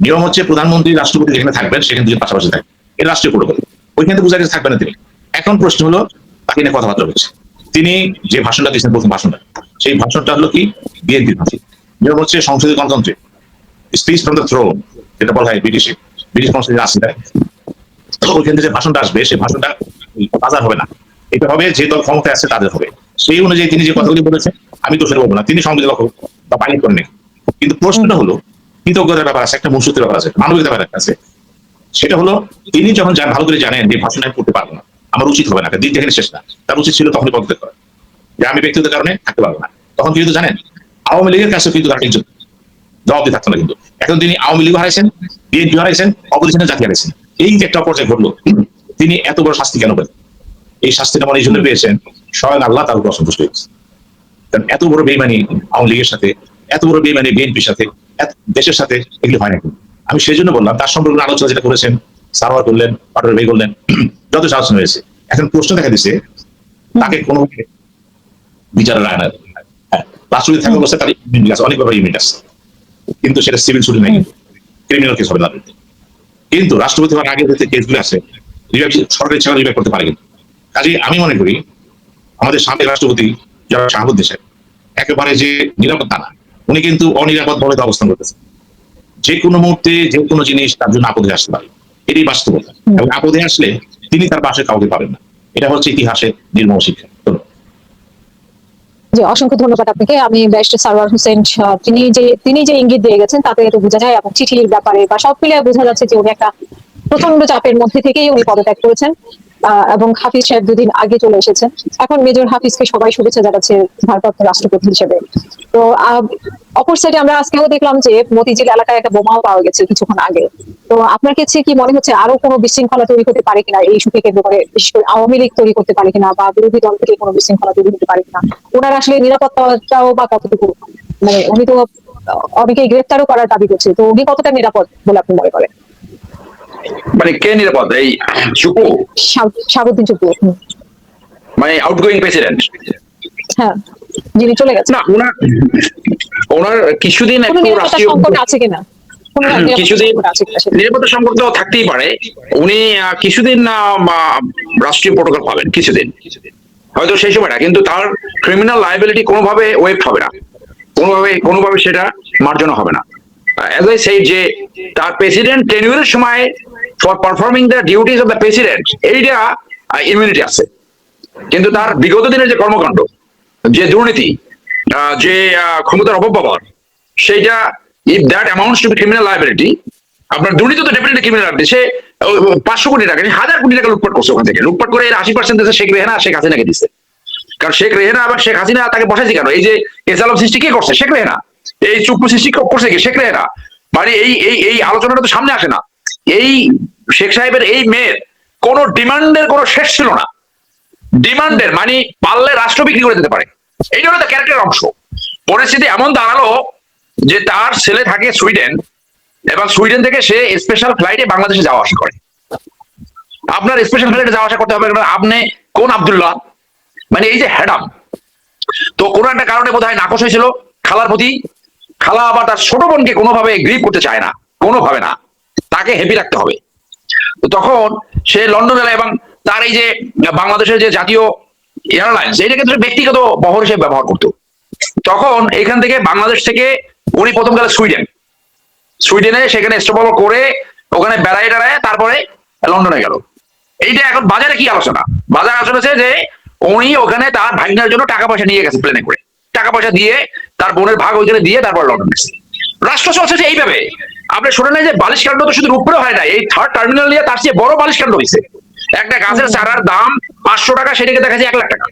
নিয়ম হচ্ছে প্রধানমন্ত্রী রাষ্ট্রপতি যেখানে থাকবেন সেখানে দুজন পাশাপাশি থাকবেন, এটা রাষ্ট্রীয় প্রোটোকল। ওইখানে তো বোঝা গেছে থাকবেন না তিনি। এখন প্রশ্ন হলো তাকে নিয়ে কথাবার্তা হচ্ছে। তিনি যে ভাষণটা দিয়েছেন, প্রথম ভাষণটা, সেই ভাষণটা হলো কি বিএনপির ভাষণ। নিয়ম হচ্ছে সংসদীয় গণতন্ত্রে স্পিচ ফ্রম দ্য থ্রোন, যেটা বলা হয় ব্রিটিশ সংসদে আসছে। ওইখানে যে ভাষণটা আসবে, সেই ভাষণটা বাজার হবে না, এটা হবে যে দল ক্ষমতায় আছে তাদের হবে। সেই অনুযায়ী তিনি যে কথাগুলি বলেছেন, আমি তো সেটা বলবো না, তিনি সংবিধান বা পালন করেন। কিন্তু প্রশ্নটা হলো কৃতজ্ঞতার ব্যাপার আছে, একটা মনুষ্যত্বের ব্যাপার আছে, মানবিকতার ব্যাপার আছে। সেটা হলো তিনি যখন ভালো করে জানেন যে ভাষণ আমি করতে পারবো না, আমার উচিত হবে না, দিন যেখানে শেষ না, তার উচিত ছিল তখনই পদত্যাগ করা, যে আমি ব্যক্তিগত কারণে থাকতে পারবো না। তখন কিন্তু জানেন আওয়ামী লীগের কাছে কিন্তু তার কিছু জবাব দিয়ে থাকতো না। কিন্তু এখন তিনি আওয়ামী লীগ হারাইছেন, বিএনপি হারাইছেন, অপোজিশনের জাতি হারাইছেন। এই যে একটা পর্যায়ে ঘটলো, তিনি এত বড় শাস্তি কেন পেলেন? এই শাস্তিটা মানে এই জন্য পেয়েছেন, স্বয়ং আল্লাহ তার উপর অসন্তুষ্ট হয়েছে। কারণ এত বড় বেইমানি আওয়ামী লীগের সাথে, এত বড় বেইমানি বিএনপির সাথে, দেশের সাথে এগুলি হয় না। আমি সেই জন্য বললাম তার সম্পর্কে আলোচনা যেটা করেছেন, সারোয়ার করলেন, পাটোয়ারি ভাই করলেন, যথেষ্ট আলোচনা হয়েছে। এখন প্রশ্ন দেখা দিচ্ছে তাকে কোনো বিচারের আয়না, হ্যাঁ রাষ্ট্রপতি থাকা অবস্থায় তার ইমিউনিটি আছে, অনেকভাবে ইমিউনিটি আছে, কিন্তু সেটা সিভিল শুটিং নাই, ক্রিমিনাল কেস হবে না। কিন্তু রাষ্ট্রপতি হওয়ার আগে যে কেসগুলো আছে সরকার ইচ্ছা রিভাইভ করতে পারে। কিন্তু কাজে আমি মনে করি আমাদের সাবেক রাষ্ট্রপতি যারা শাহাবুদ্দিন সাহেব একেবারে যে নিরাপত্তা না, উনি কিন্তু অনিরাপদ ভাবে অবস্থান করতেছেন। যে কোনো মুহূর্তে যে কোনো জিনিস তার জন্য আপদে আসতে পারে, এটাই বাস্তবতা। এবং আপদে আসলে তিনি তার পাশে কাউকে পাবেন না। এটা হচ্ছে ইতিহাসের নির্মম শিক্ষা। জি, অসংখ্য ধন্যবাদ আপনাকে। আমি ব্যারিস্টার সারওয়ার হোসেন, তিনি যে ইঙ্গিত দিয়ে গেছেন তাতে এটা বোঝা যায়, এবং চিঠির ব্যাপারে বা সব মিলিয়ে বোঝা যাচ্ছে যে উনি একটা প্রচন্ড চাপের মধ্যে থেকেই উনি পদত্যাগ করেছেন, এবং হাফিজ সাহেব দুদিন আগে চলে এসেছেন। এখন মেজর হাফিজকে সবাই শুভেচ্ছা জানাচ্ছে ভারপ্রাপ্ত রাষ্ট্রপতি হিসেবে। তো অপর সাইডে আমরা আজকেও দেখলাম যে মতিঝিল এলাকায় একটা বোমাও পাওয়া গেছে কিছুক্ষণ আগে। তো আপনার কাছে কি মনে হচ্ছে আরো কোনো বিশৃঙ্খলা তৈরি করতে পারে কিনা এই ইস্যুকে কেন্দ্র করে, বিশেষ করে আওয়ামী লীগ তৈরি করতে পারে কিনা, বা বিরোধী দল থেকে কোনো বিশৃঙ্খলা তৈরি হতে পারে কিনা? ওনার আসলে নিরাপত্তাটাও বা কতটুকু, মানে উনি তো অনেকে গ্রেফতারও করার দাবি করছে, তো উনি কতটা নিরাপদ বলে আপনি মনে করেন? মানে কে নিরাপদ? এই চুপু, শাহাবুদ্দিন চুপু, মানে আউটগোয়িং প্রেসিডেন্ট? হ্যাঁ, যিনি চলে গেছেন। না, ওনার কিছুদিন কোনো একটু নিরাপত্তা রাষ্ট্রীয় সংকট আছে কিনা? কিছুদিন নিরাপত্তা সংকট তো থাকতেই পারে। উনি কিছুদিন রাষ্ট্রীয় প্রোটোকল পাবেন, কিছুদিন হয়তো সেই সময়টা, কিন্তু তার ক্রিমিনাল লায়াবিলিটি কোনোভাবে ওয়েভ হবে না, কোনোভাবে সেটা মার্জনা হবে না। অ্যাজ আই সেড যে তার প্রেসিডেন্ট টেনিউরের সময় for performing the duties of the president এইটা ইমিউনিটি আছে, কিন্তু তার বিগত দিনের যে কর্মকাণ্ড, যে দুর্নীতি, যে ক্ষমতার অপব্যবহার, সেইটা if that amounts to be criminal liability, আপনার দুর্নীতি তো ডেফিনেটলি ক্রিমিনাল লায়াবিলিটি। সে 500 কোটি টাকা, 1000 কোটি টাকা লুটপাট করছে, ওখান থেকে লুটপাট করে এর 80% দেশে শেখ রেহানা শেখ হাসিনাকে দিচ্ছে। কারণ শেখ রেহানা আবার শেখ হাসিনা তাকে বসাইছে কেন? এই যে এসালাম সৃষ্টি কে করছে? শেখ রেহানা। এই চুপ্পু সৃষ্টি করছে কি? শেখ রেহানা। মানে এই আলোচনাটা তো সামনে আসে না। এই শেখ সাহেবের এই মেয়ের কোন ডিমান্ডের কোনো শেষ ছিল না। ডিমান্ডের মানে পারলে রাষ্ট্র বিক্রি করে দিতে পারে, এইটা হলো তার ক্যারেক্টারের অংশ। পরিস্থিতি এমন দাঁড়ালো যে তার ছেলে থাকে সুইডেন, এবং সুইডেন থেকে সে স্পেশাল ফ্লাইটে বাংলাদেশে যাওয়া আসা করে। আপনার স্পেশাল ফ্লাইটে যাওয়া আসা করতে হবে, আপনি কোন আব্দুল্লাহ, মানে এই যে হ্যাডাম। তো কোনো একটা কারণে বোধহয় নাকচ হয়েছিল খালার প্রতি। খালা আবার তার ছোট বোনকে কোনোভাবে গ্রিপ করতে চায় না, কোনোভাবে না, তাকে হেভি রাখতে হবে। তো তখন সে লন্ডন এলাকায়, এবং তার এই যে বাংলাদেশের যে জাতীয় এয়ারলাইন্স, এটাকে ব্যক্তিগত বহর হিসেবে ব্যবহার করতো। তখন এখান থেকে বাংলাদেশ থেকে উনি প্রথম গেলে সুইডেনে, সেখানে স্টপ করে ওখানে বেড়ায় তারপরে লন্ডনে গেল। এইটা এখন বাজারে কি আলোচনা? বাজারে আলোচনা হচ্ছে যে উনি ওখানে তার ভাগনার জন্য টাকা পয়সা নিয়ে গেছে, প্লেনে করে টাকা পয়সা দিয়ে তার বোনের ভাগ ওইখানে দিয়ে তারপর লন্ডন গেছে। রাষ্ট্র চলছে যে এইভাবে। আপনি শুনে নাই যে বালিশ কাণ্ড তো শুধু উপরে হয় না, এই থার্ড টার্মিনাল নিয়ে তার চেয়ে বড় বালিশ কাণ্ড হয়েছে। একটা গাছের চারার দাম 500 টাকা, সেটাকে দেখা যায় 1 লাখ টাকা।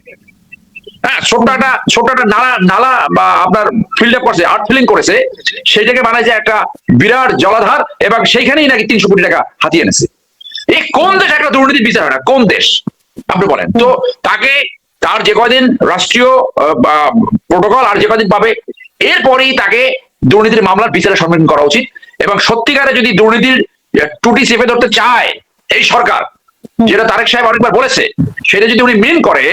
হ্যাঁ, ছোট্ট একটা নালা বা আপনার ফিল্ড আপ করছে, আর্থ ফিলিং করেছে, সেইটাকে বানাইছে একটা বিরাট জলাধার, এবং সেইখানেই নাকি 300 কোটি টাকা হাতিয়ে এনেছে। এই কোন দেশ একটা দুর্নীতির বিচার হয় না? কোন দেশ আপনি বলেন তো? তাকে তার যে কদিন রাষ্ট্রীয় প্রোটোকল আর যে কদিন পাবে, এরপরেই তাকে দুর্নীতির মামলার বিচারের সম্মুখীন করা উচিত। এবং সত্যিকারে যদি দুর্নীতির টুটি চেপে ধরতে চায় এই সরকার, যেটা তারেক সাহেব অনেকবার বলেছে, সেটা যদি উনি মেন করে,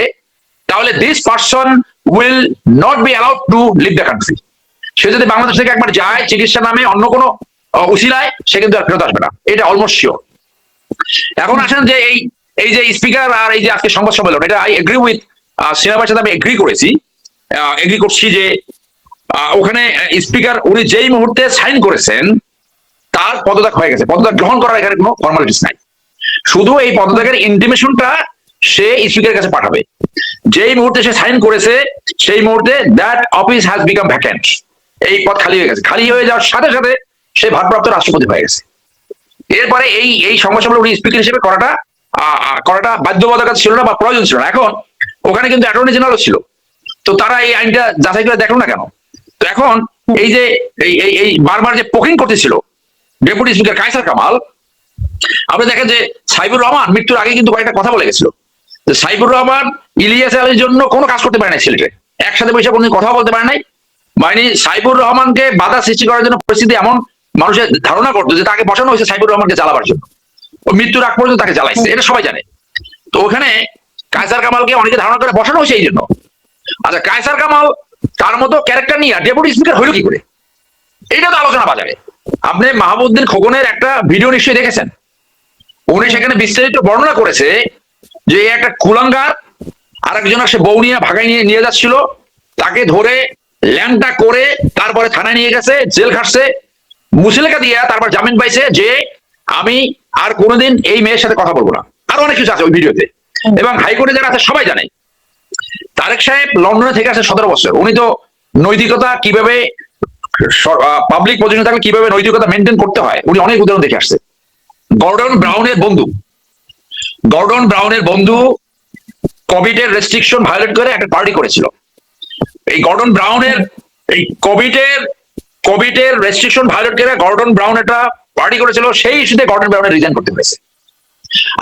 তাহলে this person will not be allowed to leave the country. সে যদি বাংলাদেশ থেকে একবার যায় চিকিৎসা নামে অন্য কোনো উসিলায়, সে কিন্তু আর ফেরত আসবে না, এটা অলমোস্ট শিওর। এখন আসেন যে এই যে স্পিকার আর এই যে আজকে সংবাদ সম্মেলন, এটা আই এগ্রি উইথ সিনেমার সাথে আমি এগ্রি করছি যে ওখানে স্পিকার উনি যেই মুহূর্তে সাইন করেছেন তার পদত্যাগ হয়ে গেছে। পদত্যাগ গ্রহণ করার এখানে কোনো ফর্মালিটিস নাই, শুধু এই পদত্যাগের ইন্টিমেশনটা সে স্পিকারের কাছে পাঠাবে। যেই মুহূর্তে সে সাইন করেছে সেই মুহূর্তে that office has become vacant, এই পদ খালি হয়ে গেছে। খালি হয়ে যাওয়ার সাথে সাথে সে ভারপ্রাপ্ত রাষ্ট্রপতি হয়ে গেছে। এরপরে এই সংবাদ সম্মেলন উনি স্পিকার হিসেবে করাটা বাধ্যবাধকতা ছিল না বা প্রয়োজন ছিল না। এখন ওখানে কিন্তু অ্যাটর্নি জেনারেল ছিল, তো তারা এই আইনটা যাচাই করে দেখলো না কেন? তো এখন এই যে এই বারবার যে পোকিং করতেছিল ডেপুটি স্পিকার কায়সার কামাল, আপনি দেখেন যে সাইবুর রহমান মৃত্যুর আগে কিন্তু কয়েকটা কথা বলে গেছিল যে সাইবুর রহমান ইলিয়াস আলীর জন্য কোনো কাজ করতে পারে না সিলেটে, একসাথে বসে কোনোদিন কথা বলতে পারে নাই। মানে সাইফুর রহমানকে বাধা সৃষ্টি করার জন্য পরিস্থিতি এমন মানুষের ধারণা করতো যে তাকে বসানো হয়েছে সাইফুর রহমানকে জ্বালাবার জন্য, ও মৃত্যুর আগ পর্যন্ত তাকে জ্বালাইছে, এটা সবাই জানে। তো ওখানে কায়সার কামালকে অনেকে ধারণা করে বসানো হয়েছে এই জন্য। আচ্ছা, কায়সার কামাল তার মতো ক্যারেক্টার নিয়ে ডেপুটি স্পিকার হইল কি করে, এইটা তো আলোচনা বাজারে। আপনি মাহবুবউদ্দিন খোকনের একটা ভিডিও নিশ্চয়ই দেখেছেন, উনি সেখানে বিস্তারিত বর্ণনা করেছে যে একটা কুলাঙ্গার আরেকজনের সে বউ নিয়ে ভাগাই নিয়ে যাচ্ছিল, তাকে ধরে ল্যাংটা করে তারপরে থানায় নিয়ে গেছে, জেল খাটছে, মুসলেখা দিয়ে তারপর জামিন পাইছে যে আমি আর কোনোদিন এই মেয়ের সাথে কথা বলবো না। আরো অনেক কিছু আছে ওই ভিডিওতে, এবং হাইকোর্টে যারা আছে সবাই জানে। তারেক সাহেব লন্ডনে থেকে আসে 17 বছর, উনি তো নৈতিকতা কিভাবে পাবলিক পজিশনে থাকলে কিভাবে নৈতিকতা মেনটেন করতে হয় উনি অনেক উদাহরণ দেখে আসছে। গর্ডন ব্রাউনের বন্ধু কোভিডের রেস্ট্রিকশন ভায়োলেট করে একটা পার্টি করেছিল। এই গর্ডন ব্রাউনের এই কোভিডের রেস্ট্রিকশন ভায়োলেট করে গর্ডন ব্রাউন একটা পার্টি করেছিল, সেই ইস্যুতে গর্ডন ব্রাউনের রিজাইন করতে হয়েছে।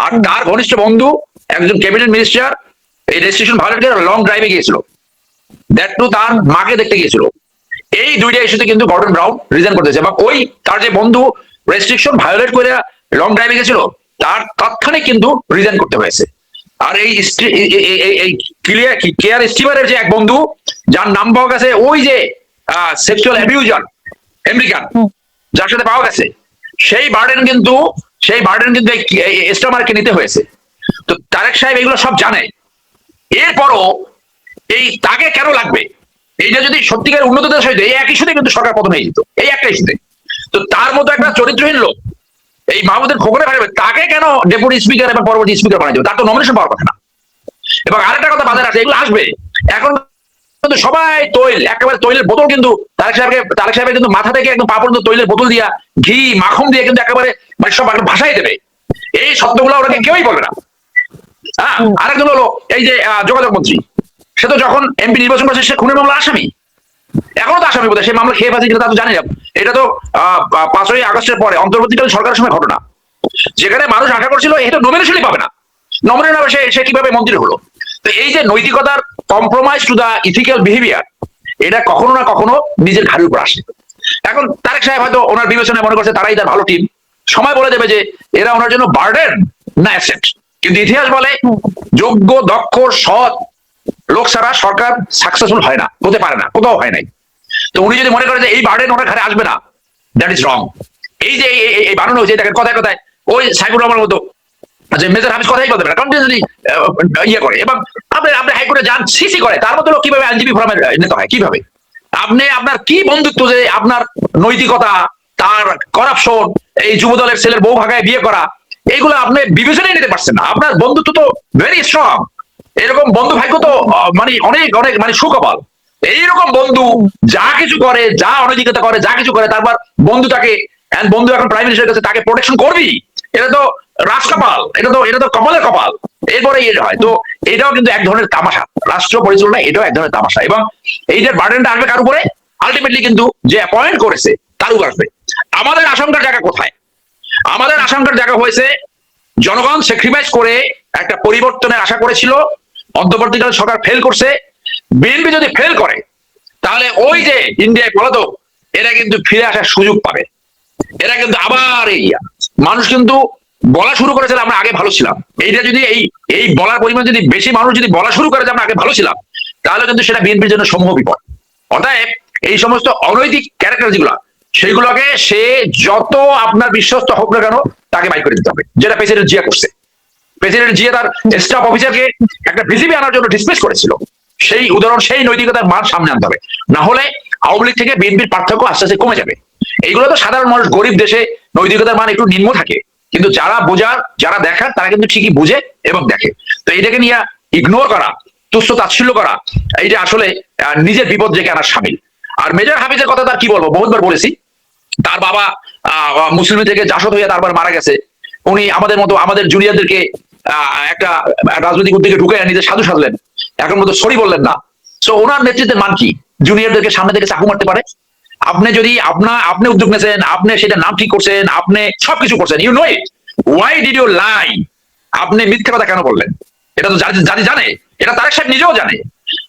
আর তার ঘনিষ্ঠ বন্ধু একজন ক্যাবিনেট মিনিস্টার এই রেস্ট্রিকশন ভায়োলেট করে লং ড্রাইভে গিয়েছিল, দ্যাট টু তার মাকে দেখতে গিয়েছিল। এই দুইটা ইস্যুতে কিন্তু গর্ডন ব্রাউন রিজাইন করতেছে, এবং ওই তার যে বন্ধু রেস্ট্রিকশন ভায়োলেট করে লং ড্রাইভে গেছিল তার তাৎক্ষণিক কিন্তু রিজাইন করতে হয়েছে। আর এই কেয়ার স্টিমারের যে এক বন্ধু যার নাম পাওয়া গেছে, ওই যে সেক্সুয়াল অ্যাবিউজার আমেরিকান যার সাথে পাওয়া গেছে, সেই বার্ডেন কিন্তু স্টিমারকে নিতে হয়েছে। তো তারেক সাহেব এগুলো সব জানে, এরপরও এই তাকে কেন লাগবে? এইটা যদি সত্যিকার উন্নত দেশ হইতো এই এক ইস্যুতে কিন্তু সরকার পতন হয়ে যেত, এই একটা ইস্যুতে। তো তার মতো একটা চরিত্রহীন লোক এই মাহমুদের খোকনে পারবে, তাকে কেন ডেপুটি স্পিকার এবং পরবর্তী স্পিকার বানাই দেবে? তার তো নমিনেশন পাওয়ার কথা না। এবং আরেকটা কথা বাজারে আছে, এগুলো আসবে এখন কিন্তু সবাই তৈল, একেবারে তৈলের বোতল কিন্তু তারেক সাহেবের কিন্তু মাথা থেকে একদম পা পর্যন্ত তৈলের বোতল দিয়া ঘি মাখন দিয়ে কিন্তু একেবারে মানে সব ভাষাই দেবে। এই শব্দগুলো ওনাকে কেউই বলবে না। হ্যাঁ, আরেকজন হলো এই যে যোগাযোগ মন্ত্রী, সে তো যখন এমপি নির্বাচন করছে সে খুনের মামলা আসামি, এখনো তো আসামি বোধহয়, সে মামলা খেয়ে ফাঁসি তা তো জানি না। এটা তো 5ই আগস্টের পরে অন্তর্বর্তীকালীন সরকারের সময় ঘটনা, যেখানে মানুষ আশা করছিল এটা নমিনেশনই পাবে না, নমিনেশন হবে সে কিভাবে মন্ত্রী হলো। তো এই যে নৈতিকতার compromise to the ethical behaviour, এটা কখনো না কখনো নিজের ঘাড়ের উপর আসে। এখন তারেক সাহেব হয়তো ওনার বিবেচনায় মনে করছে তারাই তার ভালো টিম, সময় বলে দেবে যে এরা ওনার জন্য বার্ডেন না অ্যাসেট। কিন্তু ইতিহাস বলে যোগ্য, দক্ষ, সৎ লোক ছাড়া সরকার সাকসেসফুল হয় না, হতে পারে না, কোথাও হয় নাই। তো উনি যদি মনে করে যে এই বার্ডেন ওনার ঘাড়ে আসবে না, দ্যাট ইজ রং। এই যে এই বানানো হয়েছে দেখেন কথায় কথায় ওই সাইফুর রহমানের মতো যে মেজর হাফিজ কথাই বলতে পারে, কারণ যদি ইয়ে করে এবং আপনি হাইকোর্টে যান সিসি করে, তার মতো লোক কিভাবে আইনজীবী ফোরামের নেতা হয়? কিভাবে আপনি আপনার কি বন্ধুত্ব যে আপনার নৈতিকতা, তার করাপশন, এই যুবদলের ছেলের বউ ভাগায় বিয়ে করা, এইগুলো আপনি বিবেচনায় নিতে পারছেন না। আপনার বন্ধুত্ব তো ভেরি স্ট্রং, এরকম বন্ধু ভাগ্য তো মানে অনেক অনেক মানে সুকপাল। এইরকম বন্ধু যা কিছু করে, যা অনৈতিকতা করে, যা কিছু করে, তারপর বন্ধুটাকে বন্ধু এখন প্রাইম মিনিস্টার কাছে তাকে প্রোটেকশন করবি, এটা তো রাজকপাল, এটা তো কপালের কপাল। এরপরে এটা হয়, তো এটাও কিন্তু এক ধরনের তামাশা, রাষ্ট্র পরিচালনা এটাও এক ধরনের তামাশা। এবং এইটার বার্ডেনটা আসবে কার উপরে? আলটিমেটলি কিন্তু যে অ্যাপয়েন্ট করেছে তার উপর আসবে। আমাদের আশঙ্কার জায়গা কোথায়? আমাদের আশঙ্কার জায়গা হয়েছে জনগণ স্যাক্রিফাইস করে একটা পরিবর্তনের আশা করেছিল, অন্তর্বর্তীকালীন সরকার ফেল করছে। বিএনপি যদি ফেল করে তাহলে ওই যে ইন্ডিয়ায় পলাতক এরা কিন্তু ফিরে আসার সুযোগ পাবে, এরা কিন্তু আবার মানুষ কিন্তু বলা শুরু করেছিল আমরা আগে ভালো ছিলাম। এইটা যদি এই বলার পরিমাণ যদি বেশি মানুষ যদি বলা শুরু করে যে আমরা আগে ভালো ছিলাম, তাহলে কিন্তু সেটা বিএনপির জন্য সমূহ বিপদ। অতএব এই সমস্ত অনৈতিক ক্যারেক্টার যেগুলা, সেইগুলোকে সে যত আপনার বিশ্বস্ত হোক না কেন তাকে বাই করে দিতে হবে, যেটা প্রেসিডেন্ট জিয়া করছে। প্রেসিডেন্ট জিয়া তার স্টাফ অফিসারকে একটা বিসিবি আনার জন্য ডিসমিস করেছিল। সেই উদাহরণ, সেই নৈতিকতার মান সামনে আনতে হবে, না হলে আওয়ামী লীগ থেকে বিএনপির পার্থক্য আস্তে আস্তে কমে যাবে। এইগুলো তো সাধারণ মানুষ, গরিব দেশে নৈতিকতার মান একটু নিম্ন থাকে, কিন্তু যারা বোঝার, যারা দেখার, তারা কিন্তু ঠিকই বুঝে এবং দেখে। তো এটাকে নিয়ে ইগনোর করা, তুচ্ছ তাচ্ছিল্য করা, এইটা আসলে নিজের বিপদ ডেকে আনার সামিল। আর মেজর হাফিজের কথা তার কি বলবো, বহুতবার বলেছি, তার বাবা মুসলিম থেকে জাসদ হইয়া তারপর মারা গেছে। উনি আমাদের মতো আমাদের জুনিয়রদেরকে একটা রাজনৈতিক উদ্যোগে ঢুকে নিজে সাধু সাজলেন, এখন মতো সরি বললেন না। সো ওনার নেতৃত্বের মান কি? জুনিয়রদেরকে সামনে থেকে চাকু মারতে পারে। আপনি যদি আপনি উদ্যোগ নিয়েছেন, আপনি সেটা নাম ঠিক করছেন, আপনি সবকিছু করছেন, you know it, why did you lie? আপনি মিথ্যা কথা কেন বললেন? এটা তো জাতি জানে, এটা তারেক সাহেব নিজেও জানে।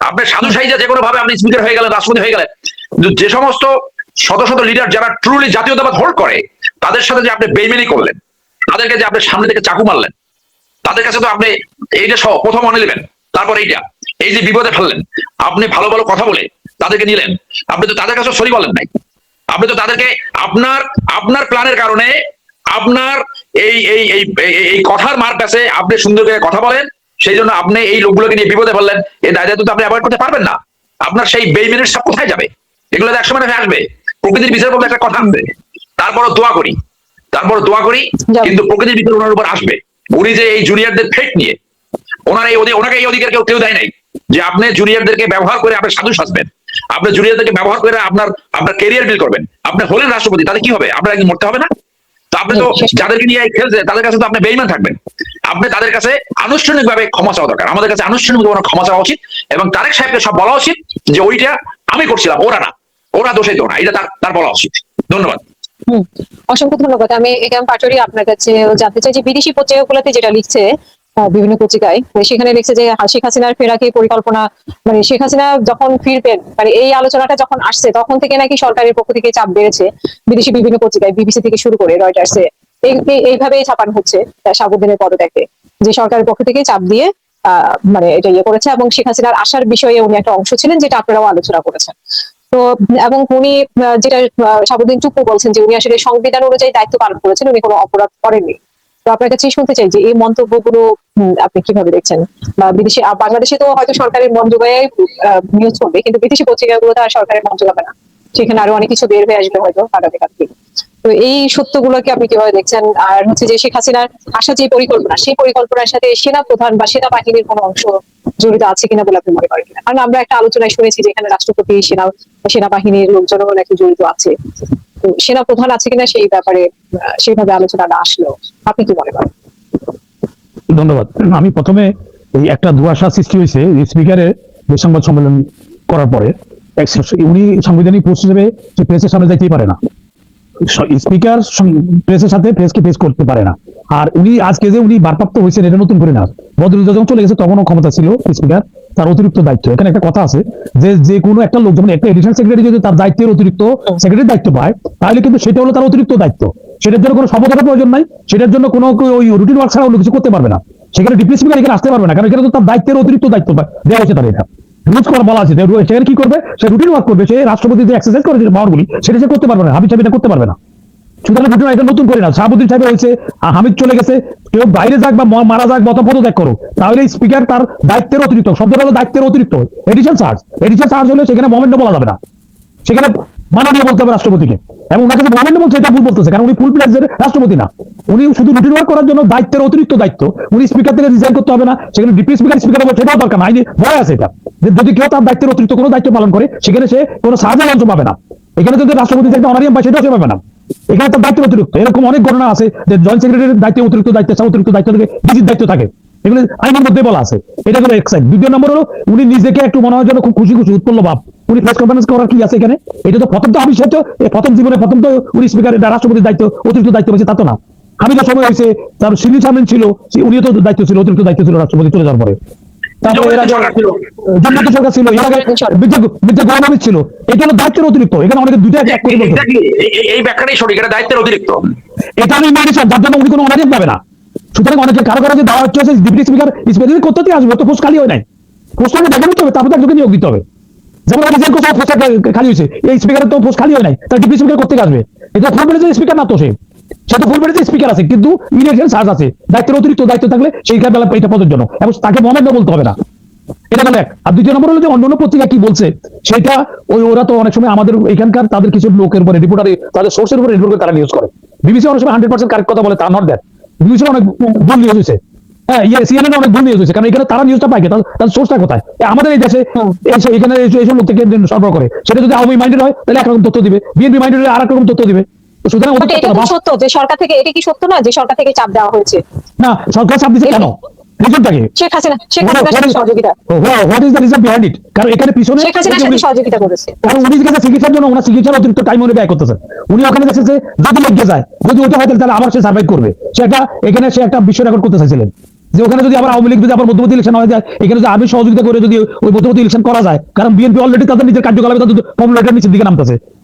আপনি সাধু সাইজা যে কোনো ভাবে আপনি স্পিকার হয়ে গেলেন, রাষ্ট্রপতি হয়ে গেলেন, কিন্তু যে সমস্ত শত শত লিডার যারা ট্রুলি জাতীয়তাবাদ হোল্ড করে, তাদের সাথে যে আপনি বেইমানি করলেন, তাদেরকে যে আপনি সামনে থেকে চাকু মারলেন, তাদের কাছে তো আপনি এইটা সহ প্রথম অনে নেবেন, তারপর এইটা, এই যে বিপদে ফেললেন, আপনি ভালো ভালো কথা বলে তাদেরকে নিলেন, আপনি তো তাদের কাছে সরি বলেন নাই, আপনি তো তাদেরকে আপনার আপনার প্ল্যানের কারণে আপনার এই এই এই এই কথার মার কাছে আপনি সুন্দর করে কথা বলেন, সেই জন্য আপনি এই লোকগুলোকে নিয়ে বিপদে ফেললেন। এই দায়িত্ব তো আপনি অ্যাভয়েড করতে পারবেন না। আপনার সেই বেইমানের সব কোথায় যাবে? এগুলো তো একসময় আসবে। প্রকৃতির বিচার বলতে একটা কথা আছে, তারপরও দোয়া করি, কিন্তু প্রকৃতির বিচার ওনার উপর আসবে। উনি যে এই জুনিয়রদের ফেট নিয়ে ওনার এই ওনাকে এই অধিকার কেউ দেয় নাই যে আপনি জুনিয়রদেরকে ব্যবহার করে আপনি সাধু সাজবেন, আপনি জুনিয়রদেরকে ব্যবহার করে আপনার ক্যারিয়ার বিল্ড করবেন। আপনি হলেন রাষ্ট্রপতি, তাহলে কি হবে? আপনার একদিন মরতে হবে না? তো আপনি তো যাদেরকে নিয়ে খেলছে তাদের কাছে তো আপনি বেইমান থাকবেন। আপনি তাদের কাছে আনুষ্ঠানিকভাবে ক্ষমা চাওয়া দরকার, আমাদের কাছে আনুষ্ঠানিকভাবে ক্ষমা চাওয়া উচিত, এবং তারেক সাহেবকে সব বলা উচিত যে ওইটা আমি করছিলাম, ওরা না, ওরা দোষিত না, এটা তার বলা উচিত। ধন্যবাদ। অসংখ্য ধন্যবাদ। আমি একাম পাটোয়ারি আপনার কাছে জানতে চাই যে বিদেশি পত্রিকাগুলোতে যেটা লিখছে, বিভিন্ন পত্রিকায় সেখানে লিখছে যে শেখ হাসিনার ফেরাকে পরিকল্পনা, মানে শেখ হাসিনা যখন ফিরবেন, মানে এই আলোচনাটা যখন আসছে তখন থেকে নাকি সরকারের পক্ষ থেকে চাপ বেড়েছে। বিদেশি বিভিন্ন পত্রিকায়, বিবিসি থেকে শুরু করে রয়টার্সে এইভাবেই ছাপানো হচ্ছে শাহাবুদ্দিনের পদত্যাগে, যে সরকারের পক্ষ থেকে চাপ দিয়ে মানে এটা করেছে, এবং শেখ হাসিনার আসার বিষয়ে উনি একটা অংশ ছিলেন, যেটা আপনারাও আলোচনা করেছেন। তো এবং উনি যেটা শাহাবুদ্দিন টুকু বলছেন যে উনি আসলে সংবিধান অনুযায়ী দায়িত্ব পালন করেছেন, উনি কোনো অপরাধ করেননি। তো আপনার কাছে শুনতে চাই যে এই মন্তব্যগুলো আপনি কিভাবে দেখছেন? বা বিদেশি, বাংলাদেশে তো হয়তো সরকারের মন জোগায় নিউজ চলবে, কিন্তু বিদেশি পত্রিকাগুলো তো আর সরকারের মন জোগাবে না, সেখানে আরো অনেক কিছু বের হয়ে আসবে হয়তো আগামীকাল। তো এই সত্যগুলোকে আপনি কিভাবে দেখছেন? আর হচ্ছে যে শেখ হাসিনার আসার যে পরিকল্পনা, সেই পরিকল্পনার সাথে সেনা প্রধান বা সেনাবাহিনীর কোনো অংশ জড়িত আছে কিনা বলে আপনি মনে করেন কিনা? কারণ আমরা একটা আলোচনায় শুনেছি যে এখানে রাষ্ট্রপতি, সেনাবাহিনীর লোকজনও নাকি জড়িত আছে। তো সেনা প্রধান আছে কিনা সেই ব্যাপারে সেইভাবে আলোচনাটা আসলো, আপনি কি মনে করেন? ধন্যবাদ। আমি প্রথমে এই একটা ধোঁয়াশা সৃষ্টি হয়েছে স্পিকারের যে সংবাদ সম্মেলন করার পরে, উনি সাংবিধানিক পোস্ট হিসেবে প্রেসের সামনে যাইতেই পারে না, স্পিকার প্রেসের সাথে প্রেসকে ফেস করতে পারে না। আর উনি আজকে যে উনি ভারপ্রাপ্ত হয়েছেন এটা নতুন করে না, বদরুদ্দোজা যখন চলে গেছে তখনও ক্ষমতা ছিল স্পিকার, তার অতিরিক্ত দায়িত্ব। এখানে একটা কথা আছে যে যে কোনো একটা লোক যেমন একটা এডিশনাল সেক্রেটারি যদি তার দায়িত্বের অতিরিক্ত সেক্রেটারি দায়িত্ব পায়, তাহলে কিন্তু সেটা হলো তার অতিরিক্ত দায়িত্ব। সেটার জন্য কোনো শপথের প্রয়োজন নাই, সেটার জন্য কোনো ওই রুটিন ওয়ার্ক ছাড়া অন্য কিছু করতে পারবে না। সেখানে ডিপ্টি স্পিকার এখানে আসতে পারবে না, কারণ এখানে তো তার দায়িত্বের অতিরিক্ত দায়িত্ব দেওয়া হয়েছে তার। এটা রুলস করা বলা আছে, সেখানে কি করবে? সে রুটিন ওয়ার্ক করবে, সে রাষ্ট্রপতি যে এক্সারসাইজ করে যে পাওয়ারগুলি সেটা সে করতে পারবে না, হাবিব সাহেব এটা করতে পারবে না। সুতরাং ঘটনা এটা নতুন করে না, শাহাবুদ্দিন সাহেব হয়েছে, হামিদ চলে গেছে, কেউ বাইরে যাক বা মারা যাক, পদত্যাগ করো, তাহলে স্পিকার তার দায়িত্বের অতিরিক্ত, শব্দটা হলো দায়িত্বের অতিরিক্ত। এডিশনাল চার্জ হলে সেখানে মোমেন্টে বলা যাবে না, সেখানে মাননীয় বলতে হবে রাষ্ট্রপতিকে। এবং ওনার কাছে মোমেন্টে বলছে এটা ভুল বলতেছে, কারণ উনি ফুল প্লেজের রাষ্ট্রপতি না, উনি শুধু রুটিন ওয়ার্ক করার জন্য দায়িত্বের অতিরিক্ত দায়িত্ব। উনি স্পিকার থেকে রিজাইন করতে হবে না, সেখানে ডিপ্টি স্পিকার হবে, সেটাও দরকার না। আইনে ভয় আছে এটা, যদি কেউ তার দায়িত্বের অতিরিক্ত কোনো দায়িত্ব পালন করে সেখানে সে কোনো সাহায্য অংশ পাবে না। এখানে যদি রাষ্ট্রপতি একটা অনারিয়াম পায় সেটাও সে পাবে না, এখানে তার দায়িত্ব অতিরিক্ত। এরকম অনেক ঘটনা আছে যে জয়েন্ট সেক্রেটারির দায়িত্ব অতিরিক্ত দায়িত্ব থেকে ডিজির দায়িত্ব থাকে, এগুলো আইনের মধ্যে বলা আছে। এটা হলো এক সাইড। দ্বিতীয় নম্বর হলো উনি নিজেকে একটু মনে হয় যেন খুব খুশি উৎপন্ন ভাব, উনি প্রেস কনফারেন্স করার কি আছে এখানে? এটা তো প্রথম তো আমি তো প্রথম জীবনে প্রথম তো উনি স্পিকার রাষ্ট্রপতির দায়িত্ব অতিরিক্ত দায়িত্ব পেয়েছে, তা তো না। হামিদের সময় হয়েছে, তার সিনিয়র চেয়ারম্যান ছিল, উনিও তো দায়িত্ব ছিল, অতিরিক্ত দায়িত্ব ছিল রাষ্ট্রপতি চলে যাওয়ার পরে। তারপরে এর আগে জান্নাতুল সরকার ছিল, এর আগে মির্জা গোলাম হামিদ ছিল। এটা হলো দায়িত্বের অতিরিক্ত। এখানে অনেকে দুইটা এক করে বলতে, এই ব্যাখ্যাটাই সঠিক, এটা দায়িত্বের অতিরিক্ত। এটা আমি মেনে যার জন্য উনি কোনো অনারিয়াম পাবে না। সুতরাং অনেকে কারো যে দেওয়া হচ্ছে ডিপ্টি স্পিকার স্পেশালি করতে আসবে, তো পোস্ট খালি হয় নাই, পোস্ট আগে দেখা নিতে হবে, তারপর একজনকে নিয়োগ দিতে হবে। যেমন রিজাইন করছে, পোস্ট খালি হয়েছে, এই স্পিকারের তো পোস্ট খালি হয় নাই, তার ডিপ্টি স্পিকার করতে আসবে। এটা ফুল প্লেজের স্পিকার না, তো সে তো ফুল প্লেজের স্পিকার আছে, কিন্তু ইলেকশন চার্জ আছে, দায়িত্বের অতিরিক্ত দায়িত্ব থাকলে সেই বেলা এটা পদের জন্য, এবং তাকে মোমেন্ট বলতে হবে না। এটা গেল এক। আর দ্বিতীয় নম্বর হলো যে অন্যান্য পত্রিকা কি বলছে সেটা, ওরা তো অনেক সময় আমাদের এখানকার তাদের কিছু লোকের উপরে রিপোর্টার, তাদের সোর্সের উপরে নির্ভর করে তারা নিউজ করে। বিবিসি অনেক সময় 100% কারেক্ট কথা বলে, তা নট দ্যাট। বিবিসির অনেক ভুল নিউজ হয়েছে, হ্যাঁ, সিএনএন অনেক ভুল নিউজ হয়েছে, কারণ এখানে তারা নিউজটা পায়, তাদের সোর্সটা কোথায়? আমাদের এই দেশে এখানে এইসব লোক থেকে সরবরাহ করে, সেটা যদি আওয়ামী মাইন্ডেড হয় তাহলে একরকম তথ্য দিবে, বিএনপি মাইন্ডেড হলে আর এক রকম তথ্য দিবে। সুতরাং সত্য যে সরকার থেকে, এটা কি সত্য না যে সরকার থেকে চাপ দেওয়া হয়েছে? না, সরকার চাপ দিচ্ছে কেন? শেখ হাসিনা সহযোগিতা, what is the reason behind it? কারণ এখানে পিছনে শেখ হাসিনা সহযোগিতা করেছে, কারণ উনি গেছে চিকিৎসার জন্য, ওনার চিকিৎসার অতিরিক্ত টাইম উনি ব্যয় করতেছেন। উনি ওখানে গেছে যে যদি লেগে যায়, যদি ওটা হয় তাহলে আবার সে সার্ভাইভ করবে, সে একটা এখানে সে একটা বিশ্ব রেকর্ড করতে চাইছিলেন। যে ওখানে যদি আবার আওয়ামী লীগ যদি আবার মধ্যবর্তী ইলেকশন হয়ে যায়, এখানে যদি আর্মি সহযোগিতা করে যদি ওই মধ্যবর্তী ইলেকশন করা যায়, কারণ বিএনপি অলরেডি তাদের নিজের কার্যকলাপে তাদের পপুলারিটির নিচের দিকে নামতেছে।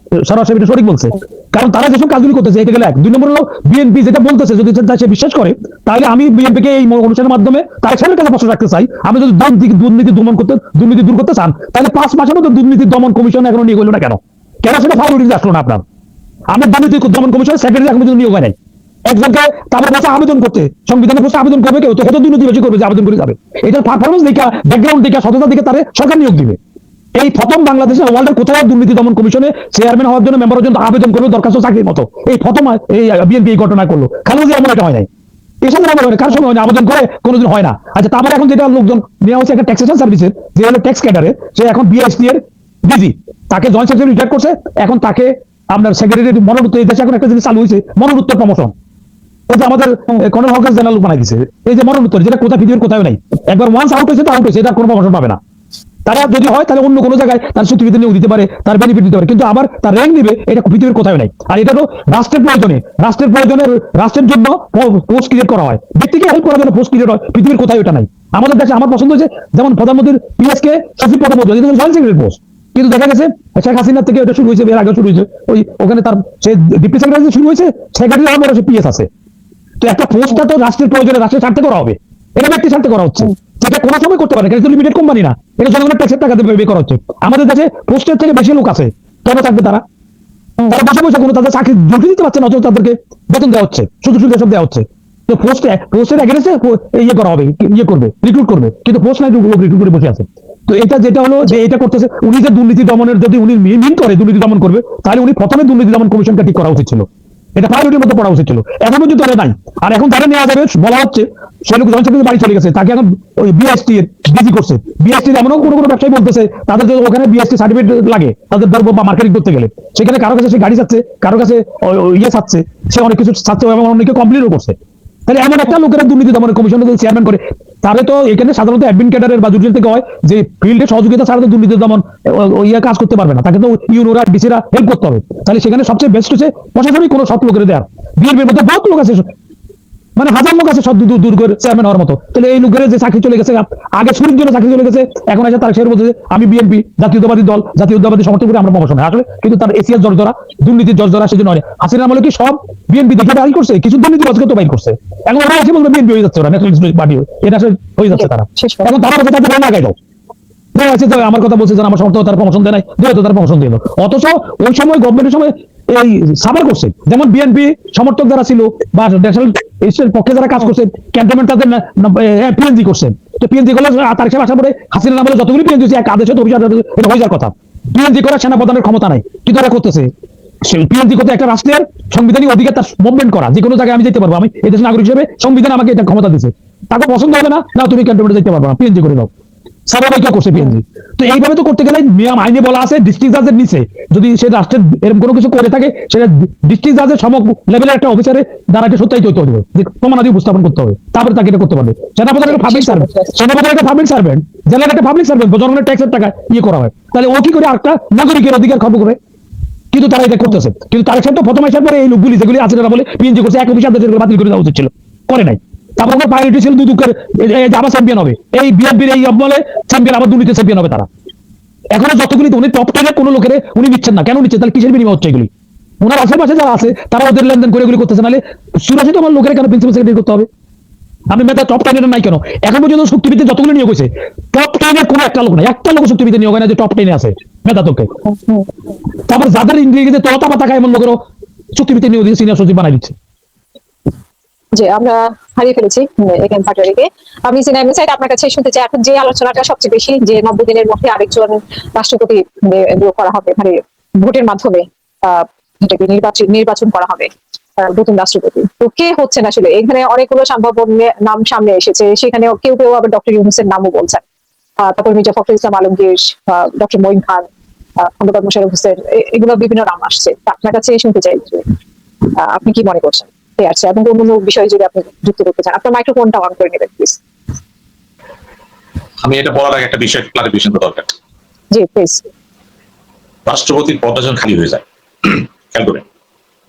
সরাসরি এটা সঠিক বলছে, কারণ তারা যেসব কাজগুলি করতেছে এটা গেলে এক। 2 নম্বর হলো বিএনপি যেটা বলতেছে যদি সে বিশ্বাস করে, তাহলে আমি বিএনপিকে এই অনুষ্ঠানের মাধ্যমে তার ছেলের কাছে প্রশ্ন রাখতে চাই, আমি যদি দুর্নীতি দূর করতে চান, তাহলে 5 মাসের মধ্যে দুর্নীতি দমন কমিশন এখনো নিয়োগ হলো না কেন? কেন সেটা ফাউন্ডিং আসলো না আপনার? আমার দুর্নীতি দমন কমিশনের সেক্রেটারি এখন পর্যন্ত নিয়োগ হয় নাই। একজনকে তারপর কাছে আবেদন করতে, সংবিধানের কাছে আবেদন করবে কেউ, তো কত দুর্নীতি বেশি করবে যে আবেদন করে যাবে। এটার পারফরমেন্স দেখা, ব্যাকগ্রাউন্ড দেখা, সততা দেখে তারে সরকার নিয়োগ দিবে। এই প্রথম বাংলাদেশের ওয়ার্ল্ডের কোথাও দুর্নীতি দমন কমিশনে চেয়ারম্যান হওয়ার জন্য মেম্বার জন্য আবেদন করবে দরখাস্ত চাকরির মতো। এই প্রথম এই বিএনপি এই ঘটনা করলো। খালেদা জিয়া এমন একটা হয় নাই, এই সঙ্গে আমার কার সঙ্গে হয় না, আবেদন করে কোনোদিন হয় না। আচ্ছা, তারপরে এখন যেটা লোকজন নেওয়া হচ্ছে একটা ট্যাক্সেশন সার্ভিসের, যে হলো ট্যাক্স ক্যাডারে, সে এখন বিএসটি এর ডিজি, তাকে জয়েন্ট সেক্রেটারি রিটায়ার করছে, এখন তাকে আপনার সেক্রেটারি মনোনীত। এই দেশে এখন একটা জিনিস চালু হয়েছে, মনোনীত প্রমোশন। ওটা আমাদের কর্নেল হকার জেনারেল বানাই দিছে, এই যে মনোনীত, যেটা কোথায় পৃথিবীর কোথাও নাই। একবার ওয়ান্স আউট হয়েছে তো আউট হয়েছে, এটা কোনো প্রমোশন পাবে না। তারা যদি হয় তাহলে অন্য কোনো জায়গায় তার চুক্তিতে নিয়োগ দিতে পারে, তার বেনিফিট দিতে পারে, কিন্তু আবার তার র্যাঙ্ক দিবে, এটা পৃথিবীর কোথাও নাই। আর এটা তো রাষ্ট্রের প্রয়োজনে, রাষ্ট্রের জন্য পোস্ট ক্রিয়েট করা হয়, ব্যক্তিকে হেল্প করার জন্য পোস্ট ক্রিয়েট হয়, পৃথিবীর কোথাও এটা নাই। আমাদের দেশে আমার পছন্দ হয়েছে যেমন প্রধানমন্ত্রীর পিএসকে সচিব পদে পৌঁছে জয়েন্ট সেক্রেটারি পোস্ট, কিন্তু দেখা গেছে শেখ হাসিনার থেকে এটা শুরু হয়েছে, এর আগে শুরু হয়েছে, ওখানে তার সে ডিপ্টি সেক্রেটারি শুরু হয়েছে, সেক্রেটারি হওয়ার পরে সে পিএস আছে। তো একটা পোস্টটা তো রাষ্ট্রের প্রয়োজনে, রাষ্ট্রের স্বার্থে করা হবে, এটা ব্যক্তি স্বার্থে করা হচ্ছে, যেটা কোনো সময় করতে পারে, এটা লিমিটেড কোম্পানি না, এটা জনগণের ট্যাক্সের টাকা দিয়ে করা হচ্ছে। আমাদের দেশে পোস্টের থেকে বেশি লোক আছে, কেন থাকবে তারা? তারা বসে বসে কোনো তাদের চাকরি জুটি দিতে পারছে না, অথচ তাদেরকে বেতন দেওয়া হচ্ছে, সুযোগ সুবিধা সব দেওয়া হচ্ছে। তো পোস্টের এগেন্সটে ইয়ে করা হবে, ইয়ে করবে, রিক্রুট করবে, কিন্তু পোস্ট নাই, রিক্রুট করে বসে আছে। তো এটা যেটা হলো যে এটা করতেছে উনি, যে দুর্নীতি দমনের যদি উনি মিন করে দুর্নীতি দমন করবে, তাহলে উনি প্রথমে দুর্নীতি দমন কমিশনকে ঠিক করা উচিত ছিল, এটা প্রায়োরিটির মধ্যে পড়া উচিত ছিল। এখন পর্যন্ত এটা নাই। আর এখন তারা নেওয়া যাবে বলা হচ্ছে, সে লোক জয়েন্ট সেক্রেটারি বাড়ি চলে গেছে, তাকে এখন ওই বিএসটি এর ডিজি করছে। বিএসটি এমনও কোনো ব্যবসায়ী বলতেছে তাদের যে ওখানে বিএসটি সার্টিফিকেট লাগে তাদের দ্রব্য বা মার্কেটিং করতে গেলে, সেখানে কারো কাছে সে গাড়ি চাচ্ছে, কারো কাছে ইয়ে চাচ্ছে, সে অনেক কিছু চাচ্ছে এবং অনেকে কমপ্লেনও করছে। তাহলে এমন একটা লোকেরা দুর্নীতি দমন কমিশনে যদি চেয়ারম্যান করে, তাহলে তো এখানে সাধারণত অ্যাডমিন ক্যাডারের বা জুডিশিয়াল থেকে হয় যে ফিল্ডে সহযোগিতা ছাড়া তো দুর্নীতি দমন ইয়ে কাজ করতে পারবে না, তাকে তো ইউনোরা ডিসিরা হেল্প করতে হবে। তাহলে সেখানে সবচেয়ে বেস্ট হচ্ছে প্রশাসনিক কোনো সৎ লোকের দেওয়ার। বিএনপির মধ্যে বহুত লোক আছে, মানে হাজার লোক আছে সব দূর করে চেয়ারম্যান হওয়ার মতো। তাহলে এই লোকের যে চাকরি চলে গেছে, আগে ছুরির জন্য চাকরি চলে গেছে, এখন এসে তার সে বলছে আমি বিএনপি জাতীয়তাবাদী দল, জাতীয়তাবাদী সমর্থন করে আমরা প্রমোশন হয় আসলে, কিন্তু তার এসিয়ার জর্জরা, দুর্নীতির জর্জরা সেজন্য নয়। হাসিনা আমলে কি সব বিএনপি দেখে বাইর করছে? কিছু দুর্নীতি বছর তো বাইর করছে, এখন ওরা এসে বলবে বিএনপি হয়ে যাচ্ছে, ওরা ন্যাশনালিস্ট পার্টি এটা আসলে হয়ে যাচ্ছে তারা। এখন তারা বলছে তাদের রান্না গাইল আমার কথা বলছে, আমার সমর্থন তার প্রমোশন দেয় নাই, তার প্রমোশন দিল। অথচ ওই সময় গভর্নমেন্টের সময় এই সাফার করছে, যেমন বিএনপি সমর্থক যারা ছিল বা ন্যাশনাল পক্ষে যারা কাজ করছে, ক্যান্টনমেন্ট তাদের পিএনজি করছে। তো পিএনজি করলে তার হিসেবে আসার পরে হাসিনা নামে যতগুলি পিএনজি এক আদেশে তো অভিযান এটা হয়ে যাওয়ার কথা। পিএনজি করার সেনা প্রধানের ক্ষমতা নাই, কিন্তু তারা করতেছে। পিএনজি করতে একটা রাষ্ট্রের সাংবিধানিক অধিকার তার মুভমেন্ট করা, যে কোনো জায়গায় আমি যেতে পারবো, আমি এই দেশের নাগরিক হিসেবে সংবিধান আমাকে এটা ক্ষমতা দিচ্ছে। তাকে পছন্দ হবে না, না তুমি ক্যান্টনমেন্টে যেতে পারবো না, পিএনজি করে দাও। সারাবাইকা করছে পিএনজি। তো এইভাবে তো করতে গেলে নিয়ম আইনে বলা আছে ডিস্ট্রিক্ট জাজের নিচে যদি সে রাষ্ট্রের এরকম কোনো কিছু করে থাকে, সেটা ডিস্ট্রিক্ট জাজের সম লেভেলের একটা অফিসারের দ্বারা একটা সত্যায়িত হতে হবে, যে প্রমাণাদি উপস্থাপন করতে হবে, তারপরে তাকে এটা করতে পারবে। সেনাপ্রধান একটা পাবলিক সার্ভেন্ট, সেনাপ্রধান একটা পাবলিক সার্ভেন্ট, জেলার একটা পাবলিক সার্ভেন্ট, জনগণের ট্যাক্সের টাকা ইয়ে করা হয়, তাহলে ও কি করে আরেকটা নাগরিকের অধিকার খর্ব করে? কিন্তু তারা এটা করতেছে। কিন্তু তার সাথে প্রথম আসার পরে এই লোকগুলি যেগুলি আছে তারা বলে পিএনজি করছে, এক অফিসার বাতিল করে দেওয়া উচিত ছিল, করে নাই। তারপর আমার প্রায়োরিটি ছিল দুদকের আবার চ্যাম্পিয়ন হবে, এই বিএনপির এই বলে চ্যাম্পিয়ন, আবার দুর্নীতি চ্যাম্পিয়ন হবে তারা। এখনো যতগুলি উনি টপ 10 কোনো লোকের উনি নিচ্ছেন না, কেন নিচ্ছেন? তাহলে কিসের বিনিময় হচ্ছে এগুলি? ওনার আশেপাশে যারা আছে তারা ওদের লেনদেন করে এগুলি করতেছে, নাহলে সুরাশি তোমার লোকের কেন প্রিন্সিপাল সেক্রেটারি করতে হবে? আমি মেধা টপ 10 নাই কেন? এখন পর্যন্ত শক্তিবিদে যতগুলো নিয়োগ হয়েছে টপ 10 কোনো একটা লোক নাই, একটা লোক শক্তিবিদে নিয়োগ হয় না যে টপ 10 আছে মেধা তোকে। তারপর যাদের ইংরেজিতে তলতাপা থাকা এমন লোকেরও চুক্তিবিদে নিয়োগ দিয়ে সিনিয়র সচিব বানাই দিচ্ছে। যে আমরা হারিয়ে ফেলেছি এখান পাটোয়ারিকে। আমি সিনাই মিসাইড আপনার কাছে শুনতে চাই, এখন যে আলোচনাটা সবচেয়ে বেশি, যে 90 দিনের মধ্যে আরেকজন রাষ্ট্রপতি করা হবে, মানে ভোটের মাধ্যমে এটাকে নির্বাচন করা হবে নতুন রাষ্ট্রপতি। তো কে হচ্ছেন আসলে? এখানে অনেকগুলো সম্ভাব্য নাম সামনে এসেছে, সেখানে কেউ কেউ আবার ডক্টর ইউনূসের নামও বলছেন, তারপর মির্জা ফখরুল ইসলাম আলমগীর, ডক্টর মঈন খান, খন্দকার মোশাররফ হোসেন, এগুলো বিভিন্ন নাম আসছে। আপনার কাছে শুনতে চাই আপনি কি মনে করছেন আছে, এবং অন্য বিষয়ে যদি আপনি যুক্ত করতে চান, আপনার মাইক্রোফোনটা অন করে নেবেন প্লিজ। আমি এটা বলার আগে একটা বিষয় ক্লারিফিকেশন দরকার। জি প্লিজ। রাষ্ট্রপতির পদটা যখন খালি হয়ে যায়, খেয়াল করেন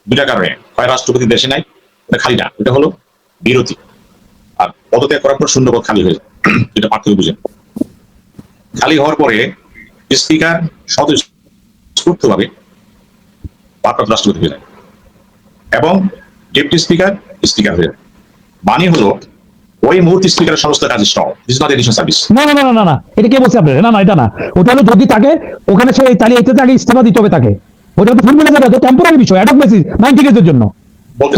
দুটা কারণে, হয় রাষ্ট্রপতি দেশে নাই, এটা খালি না, এটা হলো বিরতি। আর পদত্যাগ করার পর শূন্যপদ খালি হয়ে যায়। এটা পার্থক্য বুঝেন। খালি হওয়ার পরে স্পিকার স্বতঃস্ফূর্তভাবে ভারপ্রাপ্ত রাষ্ট্রপতি হয়ে যায় এবং ডেপুটি স্পিকার স্পিকার হয়ে যায়। মানে হলো ওই মুহূর্তে স্পিকারের সমস্ত কাজ stop. This not addition service. না না না না না না, এটা কে বলছে আপনার? না না, এটা না। ওটা হলো যদি তাকে ওখানে সে তাহলে এতে তাকে ইস্তফা দিতে হবে তাকে। ওটা তো ফুলমিলে যাবে, টেম্পোরারি বিষয়, অ্যাডক বেসিস 90 ডেজের জন্য।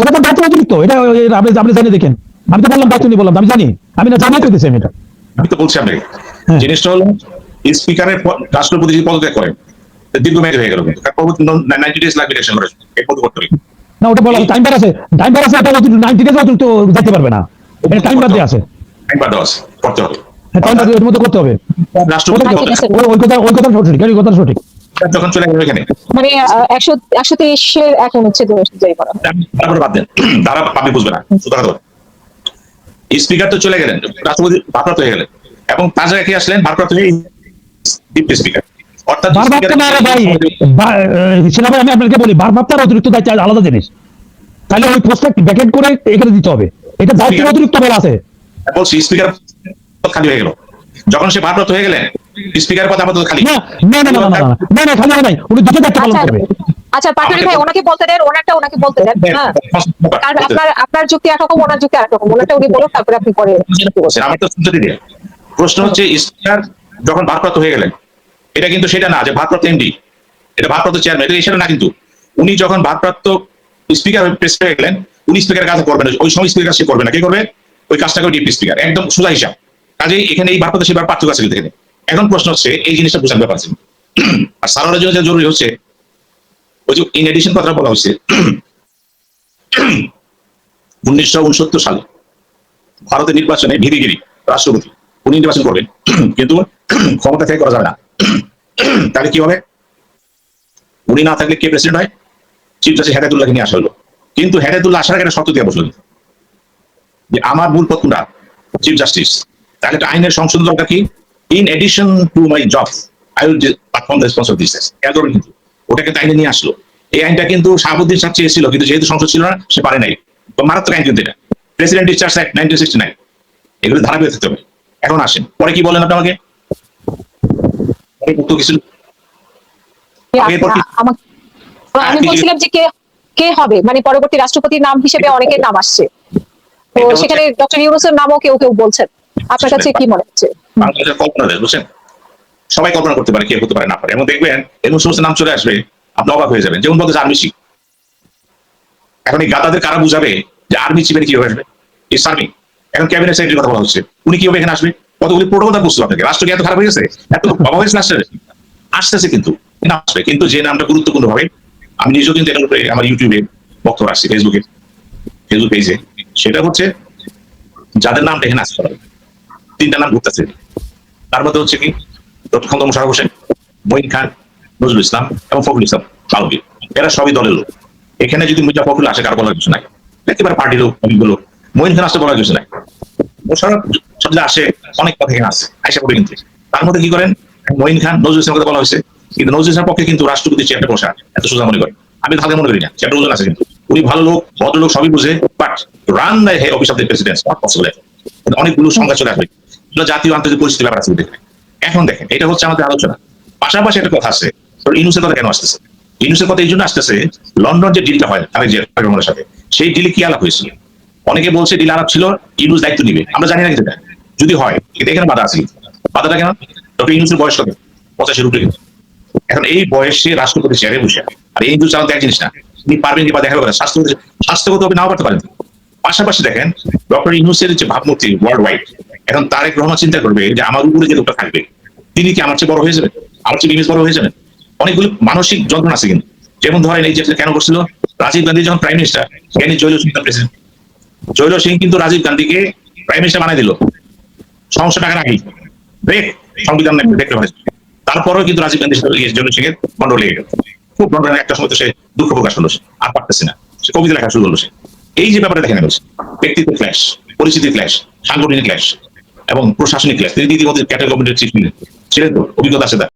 ওটা তো দায়িত্ব অতিরিক্ত। এটা আপনি আপনি জানি দেখেন। আমি তো বললাম দায়িত্ব নিয়ে বললাম, আমি জানি, আমি না জানিয়ে পেতেছি আমি এটা। আমি তো বলছি আপনাকে হ্যাঁ। জিনিসটা হলো স্পিকারের রাষ্ট্রপতি যদি পদত্যাগ করেন দীর্ঘমেয়াদী হয়ে গেল, কিন্তু 90 ডেজ লাগবে ইলেকশন করার জন্য। এই পদ করতে হবে। না, ওটা বলা টাইম বার আছে, টাইম বার আছে, এটা 90 ডেজ অতিরিক্ত যেতে পারবে না, এটা টাইম বার দিয়ে আছে। একবার দেওয়া আছে, করতে হবে। হ্যাঁ, টাইম বার এর মধ্যে করতে হবে। রাষ্ট্রপতি ঠিক আছে। ওই কথা সঠিক, ওই কথা সঠিক। যখন চলে গেল এখানে মানে 123 এখন হচ্ছে জারি করা হয়। তারপরে বাদ দেন, তারা পাবি বুঝবে না। সুতরাং স্পিকার তো চলে গেলেন, রাষ্ট্রপতি ভারপ্রাপ্ত হয়ে গেলেন এবং তার জায়গায় কে আসলেন? ভারপ্রাপ্ত হয়ে ডেপুটি স্পিকার। অর্থাৎ ভারপ্রাপ্ত না রে ভাই, সেনাবাহিনী আমি আপনাকে বলি, ভারপ্রাপ্ত আর অতিরিক্ত দায়িত্ব আলাদা জিনিস। তাহলে ওই পোস্টটা ব্যাকেট করে এখানে দিতে হবে, এটা দায়িত্ব অতিরিক্ত বলা আছে। বলছি স্পিকার খালি হয়ে গেল, যখন সে ভারপ্রাপ্ত হয়ে গেলেন স্পিকার পদ আপাতত খালি। না না না না না না না না, খালি হয় নাই, উনি দুটো দায়িত্ব পালন আচ্ছা করবে। আচ্ছা, পাটুরি ভাই ওনাকে বলতে দেন, ওনাকে বলতে দেন। হ্যাঁ, আর আপনার যুক্তি একরকম, ওনার যুক্তি একরকম। ওনারটা উনি বলুন, তারপরে আপনি পরে আমার তো শুনতে দিন। প্রশ্ন হচ্ছে স্পিকার যখন ভারপ্রাপ্ত হয়ে গেলেন, এটা কিন্তু সেটা না যে ভারপ্রাপ্ত এমডি, এটা ভারপ্রাপ্ত চেয়ারম্যান, এটা সেটা না। কিন্তু উনি যখন ভারপ্রাপ্ত স্পিকার প্রেসিডেন্ট হয়ে গেলেন, উনি স্পিকারের কাজ করবেন না, ওই সময় স্পিকার সে করবে না। কে করবে? ওই কাজটা করে ডেপুটি স্পিকার। একদম সোজা হিসাব। কাজেই এখানে এই ভারপ্রাপ্ত সেবার পার্থক্য আছে এখানে। এখন প্রশ্ন হচ্ছে এই জিনিসটা বোঝার ব্যাপার আছে। আর সারার জন্য যেটা জরুরি হচ্ছে ওই যে ইন এডিশন কথা বলা হচ্ছে 1969 সালে ভারতের নির্বাচনে ভিদিগিরি রাষ্ট্রপতি উনি নির্বাচন করবেন, কিন্তু ক্ষমতা থেকে করা যাবে না। তাহলে কি হবে? উনি না থাকলে কে প্রেসিডেন্ট হয়? চিফ জাস্টিস হেদায়েতুল্লাহকে নিয়ে আসা হলো। কিন্তু হেদায়েতুল্লাহ আসার আগে একটা শর্ত দিয়ে বসলেন যে আমার মূল পদ কোনটা? Chief justice. তাহলে একটা আইনের সংশোধন দরকার কি? In addition to my job I will perform the responsibilities. কিন্তু ওটাকে আইনে নিয়ে আসলো। এই আইনটা কিন্তু শাহাবুদ্দিন সাহেব চেয়েছিল, কিন্তু যেহেতু সংসদ ছিল না সে পারে নাই। তো মারাত্মক আইন কিন্তু এটা, প্রেসিডেন্ট ডিসচার্জ অ্যাক্ট 1969। এগুলো ধারাবাহিক থাকতে হবে। এখন আসেন, পরে কি বলেন আপনি আমাকে? কিছু আমি বলছিলাম যে কে হবে, মানে পরবর্তী রাষ্ট্রপতির নাম হিসেবে অনেকের নাম আসছে, তো সেখানে ডক্টর ইউনূসের নামও কেউ কেউ বলছেন। আপনার কাছে কি মনে হচ্ছে? বাংলাদেশের কল্পনা দেশ, বুঝছেন? সবাই কল্পনা করতে পারে কে হতে পারে না পারে, এবং দেখবেন ইউনূসের নাম চলে আসবে, আপনি অবাক হয়ে যাবেন। যেমন বলতে আর্মি চিফ, এখন এই গাদাদের কারা বুঝাবে যে আর্মি চিফের কি আসবে? এই সার্ভিং। এখন ক্যাবিনেট সেক্রেটারির কথা বলা হচ্ছে, উনি কিভাবে এখানে আসবে? কতগুলি প্রোটোকল বুঝতে আপনাকে। রাষ্ট্র কি এত খারাপ হয়ে গেছে? এত বাবা হয়েছে আসতেছে, কিন্তু আসবে। কিন্তু যে নামটা গুরুত্বপূর্ণ ভাবে, আমি নিজেও কিন্তু এটার উপরে আমার ইউটিউবে বক্তব্য আসছি, ফেসবুক পেজে, সেটা হচ্ছে যাদের নামটা এখানে আসতে পারে। 3টা নাম ঘুরতেছে, তার মধ্যে হচ্ছে কি ডক্টর খন্দকার মোশাররফ হোসেন, মঈন খান, নজরুল ইসলাম এবং ফখরুল ইসলাম আলমগীর। এরা সবই দলের লোক। এখানে যদি মির্জা ফখরুল আসে কারো বলার কিছু নাই, একেবারে পার্টির লোক, অনেকগুলো। মঈন খান আসতে বলার কিছু নাই। মোশাররফ সব আসে, অনেক কথা এখানে আসে, আইসা পড়ে। কিন্তু তার মধ্যে কি করেন? মঈন খান, নজরুল ইসলামের কথা বলা হয়েছে, কিন্তু নজরুল ইসলামের পক্ষে কিন্তু রাষ্ট্রপতি চেয়ারে বসা এত সোজা মনে করেন। আমি ভালো মনে করি না। চেয়ারটা ওজন আছে, কিন্তু উনি ভালো লোক, ভদ্রলোক, সবই বুঝে, but run the head office of the president not possible. অনেকগুলো সংখ্যা চলে আসবে, জাতীয় আন্তর্জাতিক পরিস্থিতি ব্যাপার আছে। এখন দেখেন, এটা হচ্ছে আমাদের আলোচনা। পাশাপাশি একটা কথা আছে, ইউনূসের কথা কেন আসতেছে? ইউনূসের কথা এই জন্য আসতেছে, লন্ডন যে ডিলটা হয় তাদের যে সাথে, সেই ডিলে কি আলাপ হয়েছিল? অনেকে বলছে ডিল আলাপ ছিল ইউনূস দায়িত্ব নিবে, আমরা জানি না যেটা যদি হয়, কিন্তু এখানে বাধা আছে। বাধাটা কেন? ডক্টর ইউনূসের বয়স কত? 85 উপরে। এখন এই বয়সে রাষ্ট্রপতি চেয়ারে বসে, আর এই ইউনূস চালাতে এক জিনিস না, তিনি পারবেন কিংবা দেখা যাবে স্বাস্থ্যগত হবে নাও পারতে পারেন। পাশাপাশি দেখেন ডক্টর ইউনূসের যে ভাবমূর্তি ওয়ার্ল্ড ওয়াইড, এখন তারেক রহমান চিন্তা করবে যে আমার উপরে যে লোকটা থাকবে তিনি কি আমার চেয়ে বড় হয়ে যাবেন, আমার চেয়ে ইমেজ বড় হয়ে যাবেন। অনেকগুলো মানসিক যন্ত্রণা আছে কিন্তু। যেমন ধরেন এই যে কেন করছিল রাজীব গান্ধী যখন প্রাইম মিনিস্টার, জ্ঞানী জৈল সিং তার প্রেসিডেন্ট। জৈল সিং কিন্তু রাজীব গান্ধীকে প্রাইম মিনিস্টার বানাই দিল সমস্যা টাকার আগেই, সংবিধান দেখতে পারে। তারপরেও কিন্তু রাজীব গান্ধীর সাথে জৈল সিং এর গন্ডগোল লেগে গেল। খুব গন্ডগোল, একটা সময় তো সে দুঃখ প্রকাশ করলো, আর পারতেছে না, সে কবিতা লেখা শুরু করলো। সে এই যে ব্যাপারে দেখেন ব্যক্তিত্ব ক্ল্যাশ, পরিস্থিতি ক্ল্যাশ, সাংগঠনিক ক্ল্যাশ এবং প্রশাসনিক ক্ল্যাশ। তিনি ইতিমধ্যে ক্যাটার গভর্নমেন্টের চিফ ছিলেন তো, অভিজ্ঞতা আছে তার।